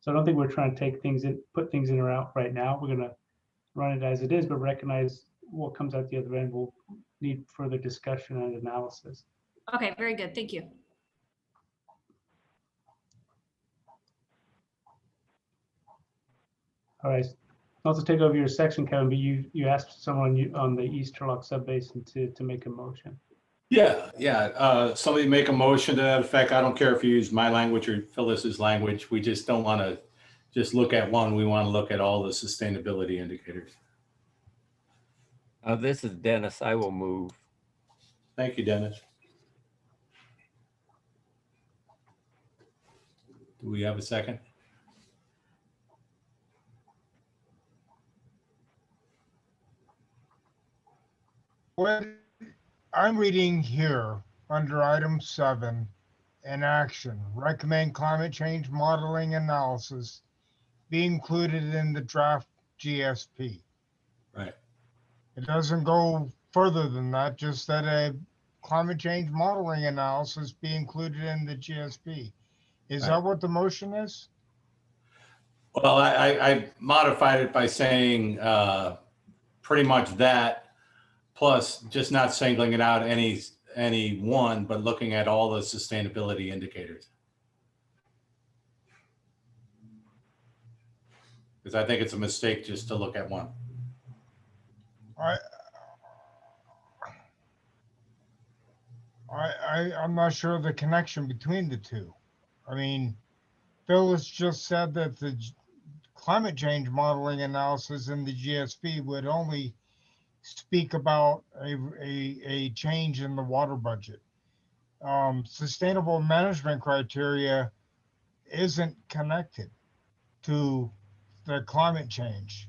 So I don't think we're trying to take things in, put things in or out right now. We're going to run it as it is, but recognize what comes out the other end will need further discussion and analysis. Okay, very good. Thank you. All right. Not to take over your section, Kevin, but you asked someone on the East Turlock Sub-Basin to make a motion. Yeah. Somebody make a motion to that effect. I don't care if you use my language or Phyllis's language. We just don't want to just look at one. We want to look at all the sustainability indicators. This is Dennis. I will move. Thank you, Dennis. Do we have a second? What I'm reading here under item 7, in action, recommend climate change modeling analysis be included in the draft GSP. Right. It doesn't go further than that, just that a climate change modeling analysis be included in the GSP. Is Right. that what the motion is? Well, I modified it by saying pretty much that, plus just not singling it out any one, but looking at all the sustainability indicators. Because I think it's a mistake just to look at one. I'm not sure of the connection between the two. I mean, Phyllis just said that the climate change modeling analysis in the GSP would only speak about a change in the water budget. Sustainable management criteria isn't connected to the climate change.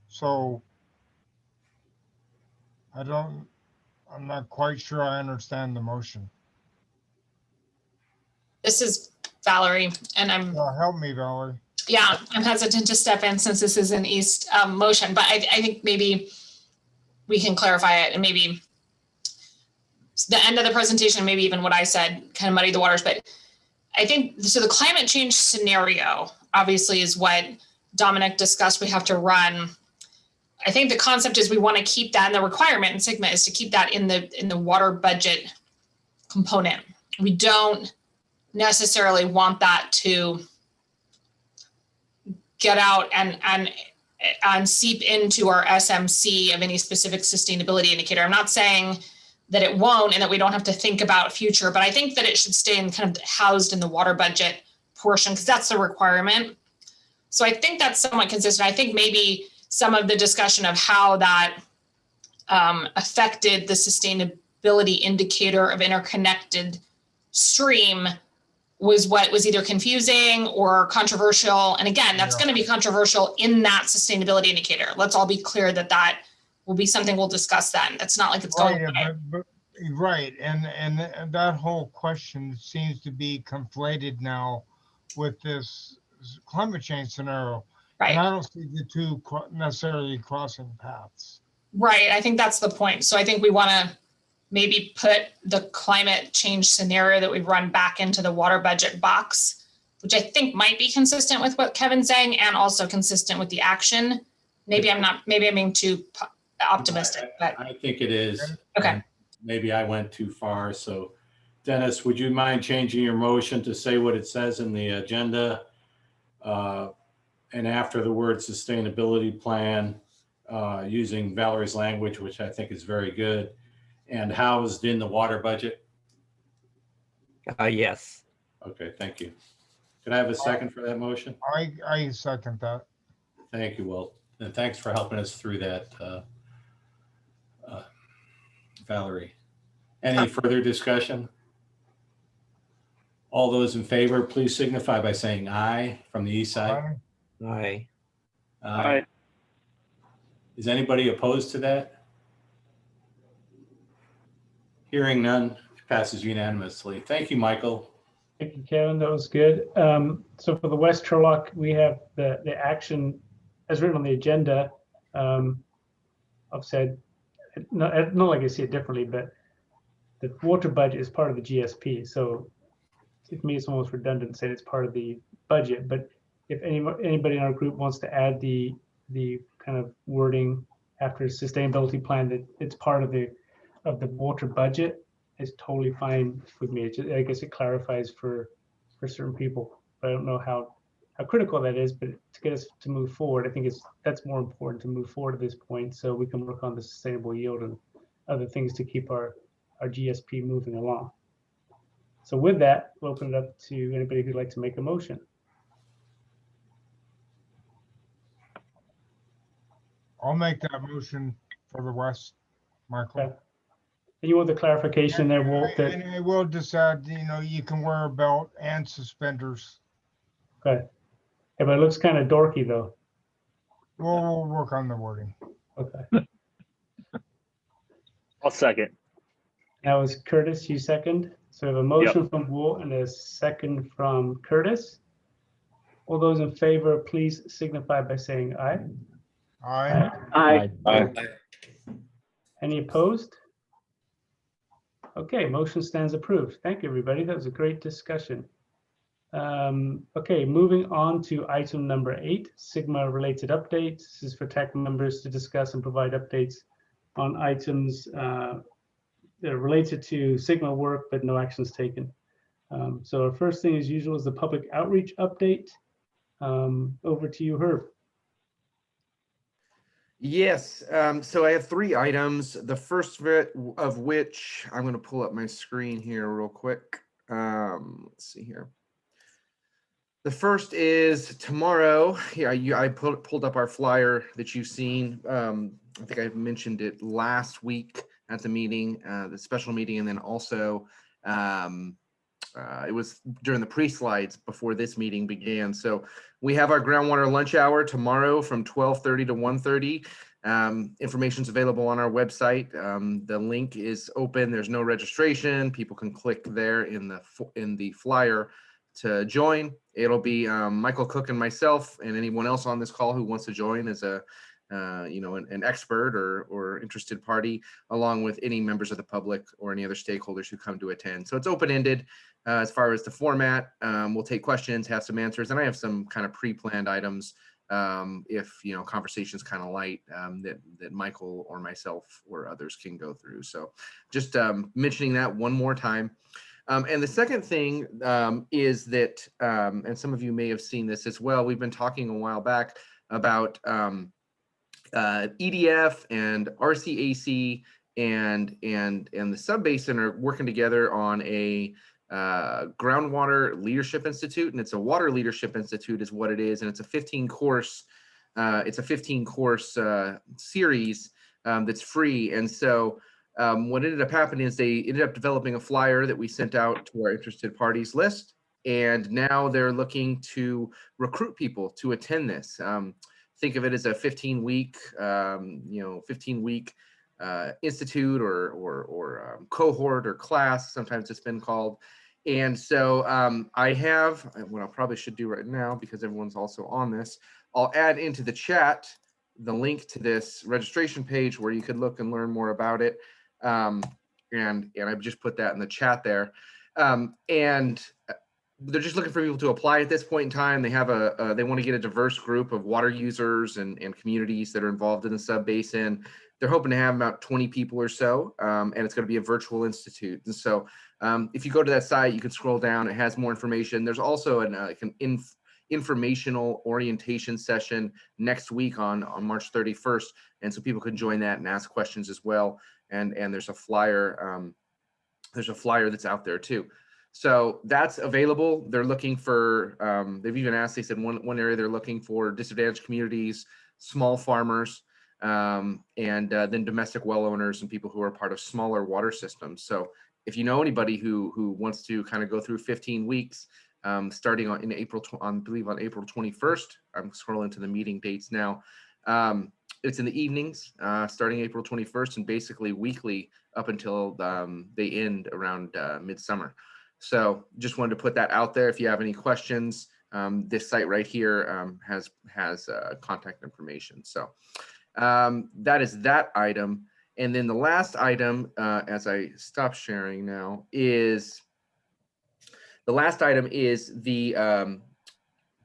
So I'm not quite sure I understand the motion. This is Valerie, and I'm, Help me, Valerie. yeah, I'm hesitant to step in since this is an East motion, but I think maybe we can clarify it, and maybe the end of the presentation, maybe even what I said kind of muddied the waters, but I think, so the climate change scenario obviously is what Dominic discussed we have to run. I think the concept is we want to keep that, and the requirement in Sigma is to keep that in the water budget component. We don't necessarily want that to get out and seep into our SMC of any specific sustainability indicator. I'm not saying that it won't and that we don't have to think about future, but I think that it should stay in kind of housed in the water budget portion because that's the requirement. So I think that's somewhat consistent. I think maybe some of the discussion of how that affected the sustainability indicator of interconnected stream was what was either confusing or controversial. And again, that's going to be controversial in that sustainability indicator. Let's all be clear that that will be something we'll discuss then. That's not like it's going away. Right. And that whole question seems to be conflated now with this climate change scenario. Right. And I don't see the two necessarily crossing paths. Right. I think that's the point. So I think we want to maybe put the climate change scenario that we run back into the water budget box, which I think might be consistent with what Kevin's saying and also consistent with the action. Maybe I'm being too optimistic, but I think it is. Okay. And maybe I went too far. So Dennis, would you mind changing your motion to say what it says in the agenda? And after the word sustainability plan, using Valerie's language, which I think is very good, and housed in the water budget? Yes. Okay, thank you. Can I have a second for that motion? I second that. Thank you, Walt. And thanks for helping us through that, Valerie. Any further discussion? All those in favor, please signify by saying aye from the east side. Aye. Aye. Is anybody opposed to that? Hearing none, passes unanimously. Thank you, Michael. Thank you, Kevin. That was good. So for the West Turlock, we have the action as written on the agenda. I've said, not like I see it differently, but the water budget is part of the GSP. So to me, it's almost redundant saying it's part of the budget. But if anybody in our group wants to add the kind of wording after sustainability plan that it's part of the water budget, is totally fine with me. I guess it clarifies for certain people. But I don't know how critical that is, but to get us to move forward, I think that's more important to move forward at this point so we can work on the sustainable yield and other things to keep our GSP moving along. So with that, we'll open it up to anybody who'd like to make a motion. I'll make that motion for the West, Michael. Okay. And you want the clarification there, Walt? And I will just add, you can wear a belt and suspenders. Okay. Yeah, but it looks kind of dorky though. We'll work on the wording. Okay. I'll second. That was Curtis, you second. So we have a motion from Walt and a second from Curtis. All those in favor, please signify by saying aye. Aye. Aye. Aye. Any opposed? Okay, motion stands approved. Thank you, everybody. That was a great discussion. Okay, moving on to item number 8, Sigma related updates. This is for TAC members to discuss and provide updates on items that are related to Sigma work, but no actions taken. So our first thing as usual is the public outreach update. Over to you, Herb. Yes, so I have 3 items. The first of which, I'm going to pull up my screen here real quick. Let's see here. The first is tomorrow. Yeah, I pulled up our flyer that you've seen. I think I mentioned it last week at the meeting, the special meeting, and then also it was during the pre-slides before this meeting began. So we have our groundwater lunch hour tomorrow from 12:30 to 1:30. Information's available on our website. The link is open. There's no registration. People can click there in the flyer to join. It'll be Michael Cook and myself, and anyone else on this call who wants to join as a an expert or interested party, along with any members of the public or any other stakeholders who come to attend. So it's open-ended as far as the format. We'll take questions, have some answers, and I have some kind of pre-planned items if conversation's kind of light that Michael or myself or others can go through. So just mentioning that one more time. And the second thing is that, and some of you may have seen this as well, we've been talking a while back about EDF and RCAC and the Sub-Basin are working together on a Groundwater Leadership Institute, and it's a water leadership institute is what it is, and it's a 15-course series that's free. And so what ended up happening is they ended up developing a flyer that we sent out to our interested parties list, and now they're looking to recruit people to attend this. Think of it as a 15-week, 15-week institute or cohort or class. Sometimes it's been called. And so I have what I probably should do right now, because everyone's also on this. I'll add into the chat the link to this registration page where you could look and learn more about it. And I've just put that in the chat there. And they're just looking for people to apply at this point in time. They have they want to get a diverse group of water users and communities that are involved in the Sub-Basin. They're hoping to have about 20 people or so, and it's going to be a virtual institute. And so if you go to that site, you can scroll down. It has more information. There's also an informational orientation session next week on March 31st. And so people can join that and ask questions as well. And there's a flyer. There's a flyer that's out there too. So that's available. They're looking for, they've even asked, they said one area they're looking for disadvantaged communities, small farmers, and then domestic well owners and people who are part of smaller water systems. So if you know anybody who wants to kind of go through 15 weeks, starting on April 21st, I'm scrolling to the meeting dates now. It's in the evenings, starting April 21st, and basically weekly up until they end around midsummer. So just wanted to put that out there. If you have any questions, this site right here has contact information. So that is that item. And then the last item, as I stop sharing now, is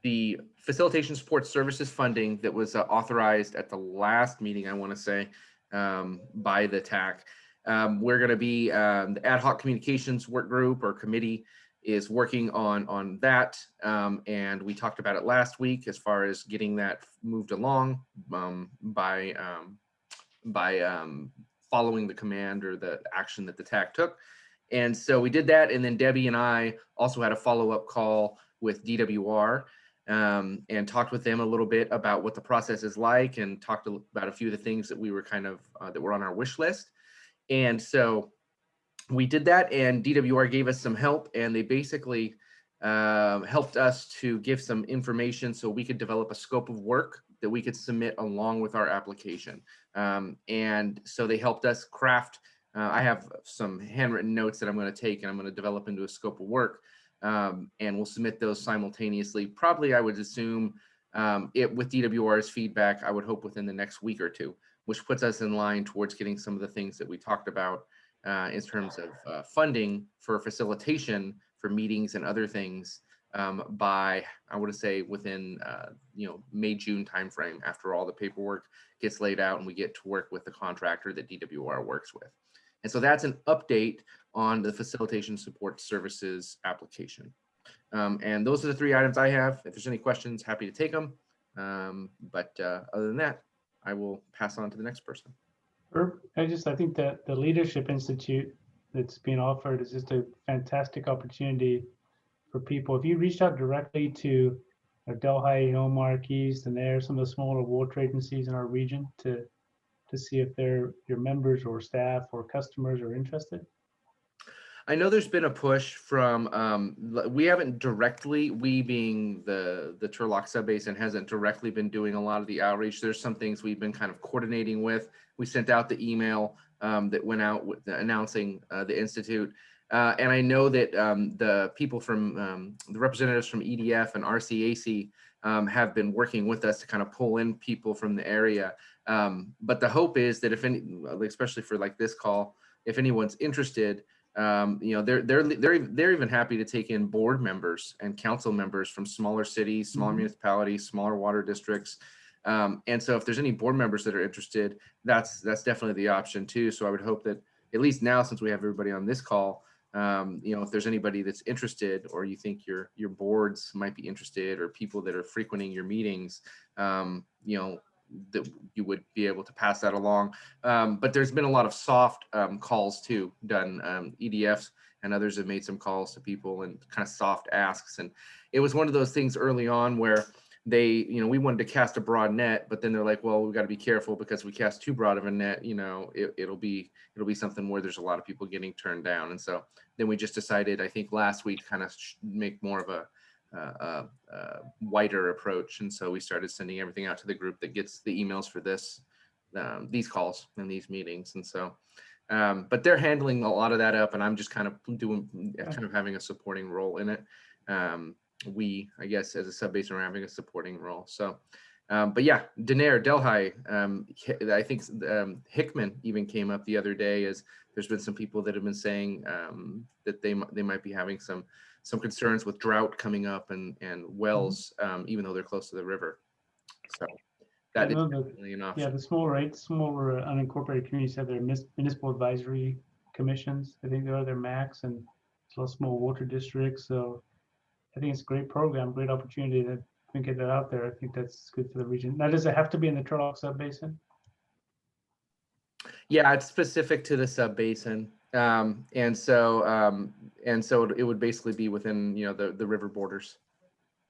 the Facilitation Support Services funding that was authorized at the last meeting, I want to say, by the TAC. We're going to be, the ad hoc communications work group or committee is working on that. And we talked about it last week as far as getting that moved along by following the command or the action that the TAC took. And so we did that. And then Debbie and I also had a follow-up call with DWR and talked with them a little bit about what the process is like, and talked about a few of the things that we were kind of, that were on our wish list. And so we did that, and DWR gave us some help, and they basically helped us to give some information so we could develop a scope of work that we could submit along with our application. And so they helped us craft, I have some handwritten notes that I'm going to take and I'm going to develop into a scope of work, and we'll submit those simultaneously. Probably, I would assume, with DWR's feedback, I would hope within the next week or two, which puts us in line towards getting some of the things that we talked about in terms of funding for facilitation for meetings and other things by, I would say, within May, June timeframe, after all the paperwork gets laid out and we get to work with the contractor that DWR works with. And so that's an update on the Facilitation Support Services application. And those are the three items I have. If there's any questions, happy to take them. But other than that, I will pass on to the next person. I think that the Leadership Institute that's being offered is just a fantastic opportunity for people. If you reached out directly to Delhi, Omar, Keys, and there, some of the smaller water agencies in our region to see if they're your members or staff or customers are interested? I know there's been a push from, we haven't directly, we being the Turlock Sub-Basin hasn't directly been doing a lot of the outreach. There's some things we've been kind of coordinating with. We sent out the email that went out with announcing the Institute. And I know that the people from, the representatives from EDF and RCAC have been working with us to kind of pull in people from the area. But the hope is that if any, especially for like this call, if anyone's interested, you know, they're even happy to take in board members and council members from smaller cities, smaller municipalities, smaller water districts. And so if there's any board members that are interested, that's definitely the option too. So I would hope that at least now, since we have everybody on this call, you know, if there's anybody that's interested, or you think your boards might be interested, or people that are frequenting your meetings, you know, that you would be able to pass that along. But there's been a lot of soft calls too done. EDFs and others have made some calls to people and kind of soft asks. And it was one of those things early on where they, you know, we wanted to cast a broad net, but then they're like, well, we've got to be careful because if we cast too broad of a net, you know, it'll be something where there's a lot of people getting turned down. And so then we just decided, I think last week, kind of make more of a wider approach. And so we started sending everything out to the group that gets the emails for this, these calls and these meetings. And so, but they're handling a lot of that up, and I'm just kind of having a supporting role in it. We, I guess, as a Sub-Basin, are having a supporting role. So, but yeah, Delhi, I think Hickman even came up the other day, as there's been some people that have been saying that they might be having some concerns with drought coming up and wells, even though they're close to the river. So that is definitely an option. Yeah, the smaller unincorporated communities have their municipal advisory commissions. I think they're their max, and it's a lot of small water districts. So I think it's a great program, great opportunity to get that out there. I think that's good for the region. Now, does it have to be in the Turlock Sub-Basin? Yeah, it's specific to the Sub-Basin. And so it would basically be within, you know, the river borders.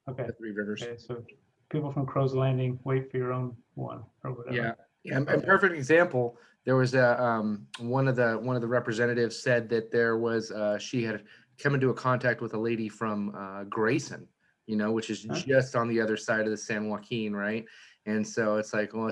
Okay. The three rivers. Okay, so people from Crow's Landing, wait for your own one or whatever. Yeah. And a perfect example, there was one of the representatives said that there was she had come into a contact with a lady from Grayson, you know, which is just on the other side of the San Joaquin, right? And so it's like, well,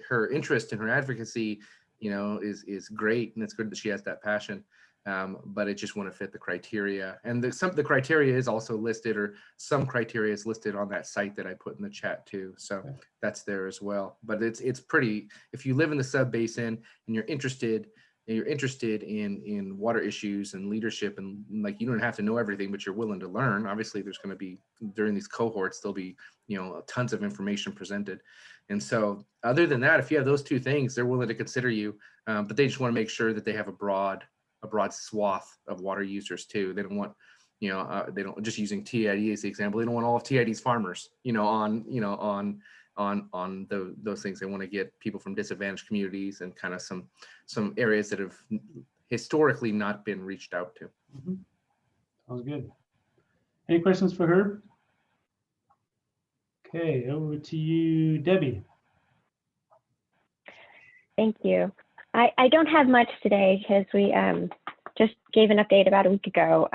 her interest in her advocacy, you know, is great, and it's good that she has that passion. But it just wouldn't fit the criteria. And the criteria is also listed, or some criteria is listed on that site that I put in the chat too. So that's there as well. But it's pretty, if you live in the Sub-Basin and you're interested in water issues and leadership, and like, you don't have to know everything, but you're willing to learn. Obviously there's going to be, during these cohorts, there'll be, you know, tons of information presented. And so other than that, if you have those two things, they're willing to consider you, but they just want to make sure that they have a broad swath of water users too. They don't want, you know, they don't, just using TID as the example, they don't want all of TID's farmers, you know, on those things. They want to get people from disadvantaged communities and kind of some areas that have historically not been reached out to. Sounds good. Any questions for Herb? Okay, over to you, Debbie. Thank you. I don't have much today because we just gave an update about a week ago.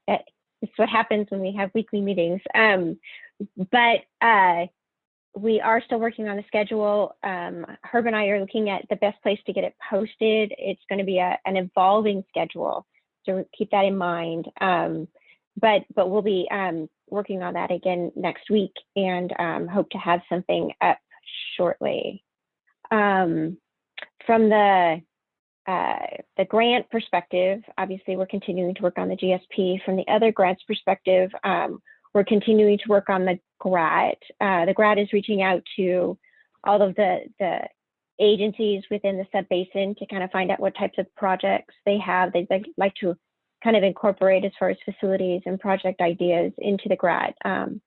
It's what happens when we have weekly meetings. But we are still working on the schedule. Herb and I are looking at the best place to get it posted. It's going to be an evolving schedule, so keep that in mind. But we'll be working on that again next week, and hope to have something up shortly. From the grant perspective, obviously we're continuing to work on the GSP. From the other grants perspective, we're continuing to work on the GRAT. The GRAT is reaching out to all of the agencies within the Sub-Basin to kind of find out what types of projects they have. They'd like to kind of incorporate as far as facilities and project ideas into the GRAT. And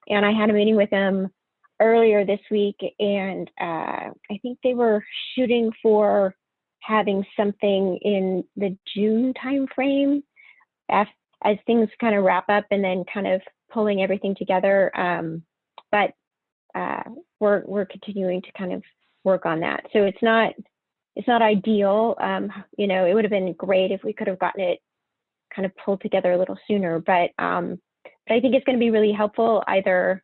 I had a meeting with them earlier this week, and I think they were shooting for having something in the June timeframe as things kind of wrap up, and then kind of pulling everything together. But we're continuing to kind of work on that. So it's not it's not ideal. You know, it would have been great if we could have gotten it kind of pulled together a little sooner, but I think it's going to be really helpful either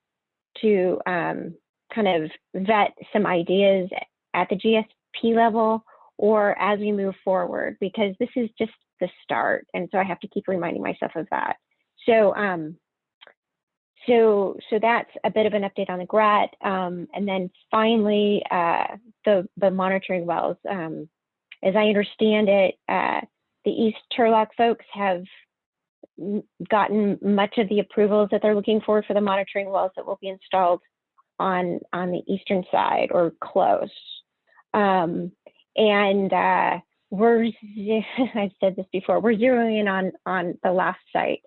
to kind of vet some ideas at the GSP level or as we move forward, because this is just the start. And so I have to keep reminding myself of that. So, so that's a bit of an update on the GRAT. And then finally, the monitoring wells. As I understand it, the East Turlock folks have gotten much of the approvals that they're looking for the monitoring wells that will be installed on the eastern side or close. And we're, I've said this before, we're zeroing in on the last site.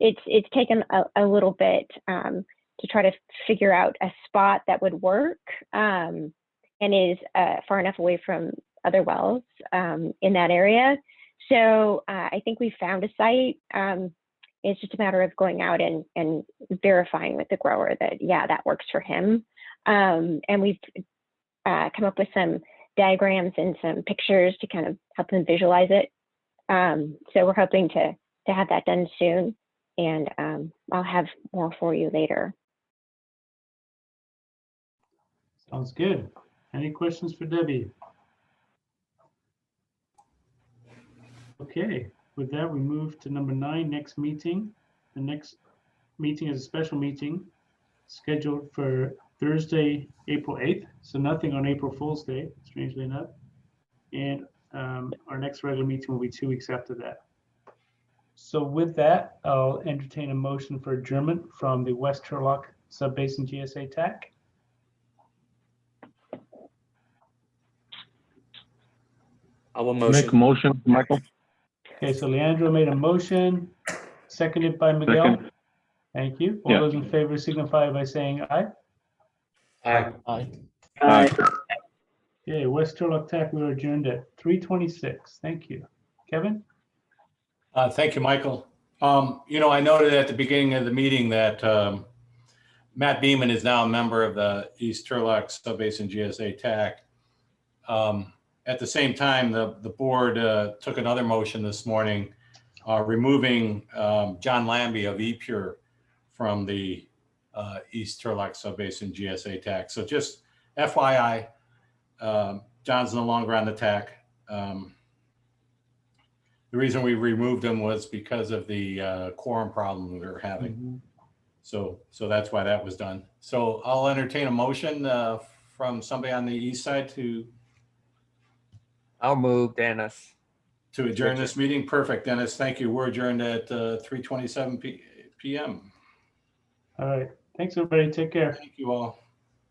It's taken a little bit to try to figure out a spot that would work and is far enough away from other wells in that area. So I think we found a site. It's just a matter of going out and verifying with the grower that, yeah, that works for him. And we've come up with some diagrams and some pictures to kind of help them visualize it. So we're hoping to have that done soon. And I'll have more for you later. Sounds good. Any questions for Debbie? Okay, with that, we move to number 9, next meeting. The next meeting is a special meeting scheduled for Thursday, April 8th. So nothing on April Fool's Day, strangely enough. And our next regular meeting will be 2 weeks after that. So with that, I'll entertain a motion for adjournment from the West Turlock Sub-Basin GSA TAC. I will Make a motion, Michael. Okay, so Leandro made a motion, seconded by Miguel. Second. Thank you. All Yeah. those in favor signify by saying aye. Aye. Aye. Okay, West Turlock TAC, we are adjourned at 3:26. Thank you. Kevin? Thank you, Michael. You know, I noted at the beginning of the meeting that Matt Beeman is now a member of the East Turlock Sub-Basin GSA TAC. At the same time, the board took another motion this morning, removing John Lambie of ePure from the East Turlock Sub-Basin GSA TAC. So just FYI, John's no longer on the TAC. The reason we removed him was because of the quorum problem we were having. Mm-hmm. So that's why that was done. So I'll entertain a motion from somebody on the east side to I'll move, Dennis. to adjourn this meeting. Perfect, Dennis. Thank you. We're adjourned at 3:27 p.m. All right. Thanks, everybody. Take care. Thank you all.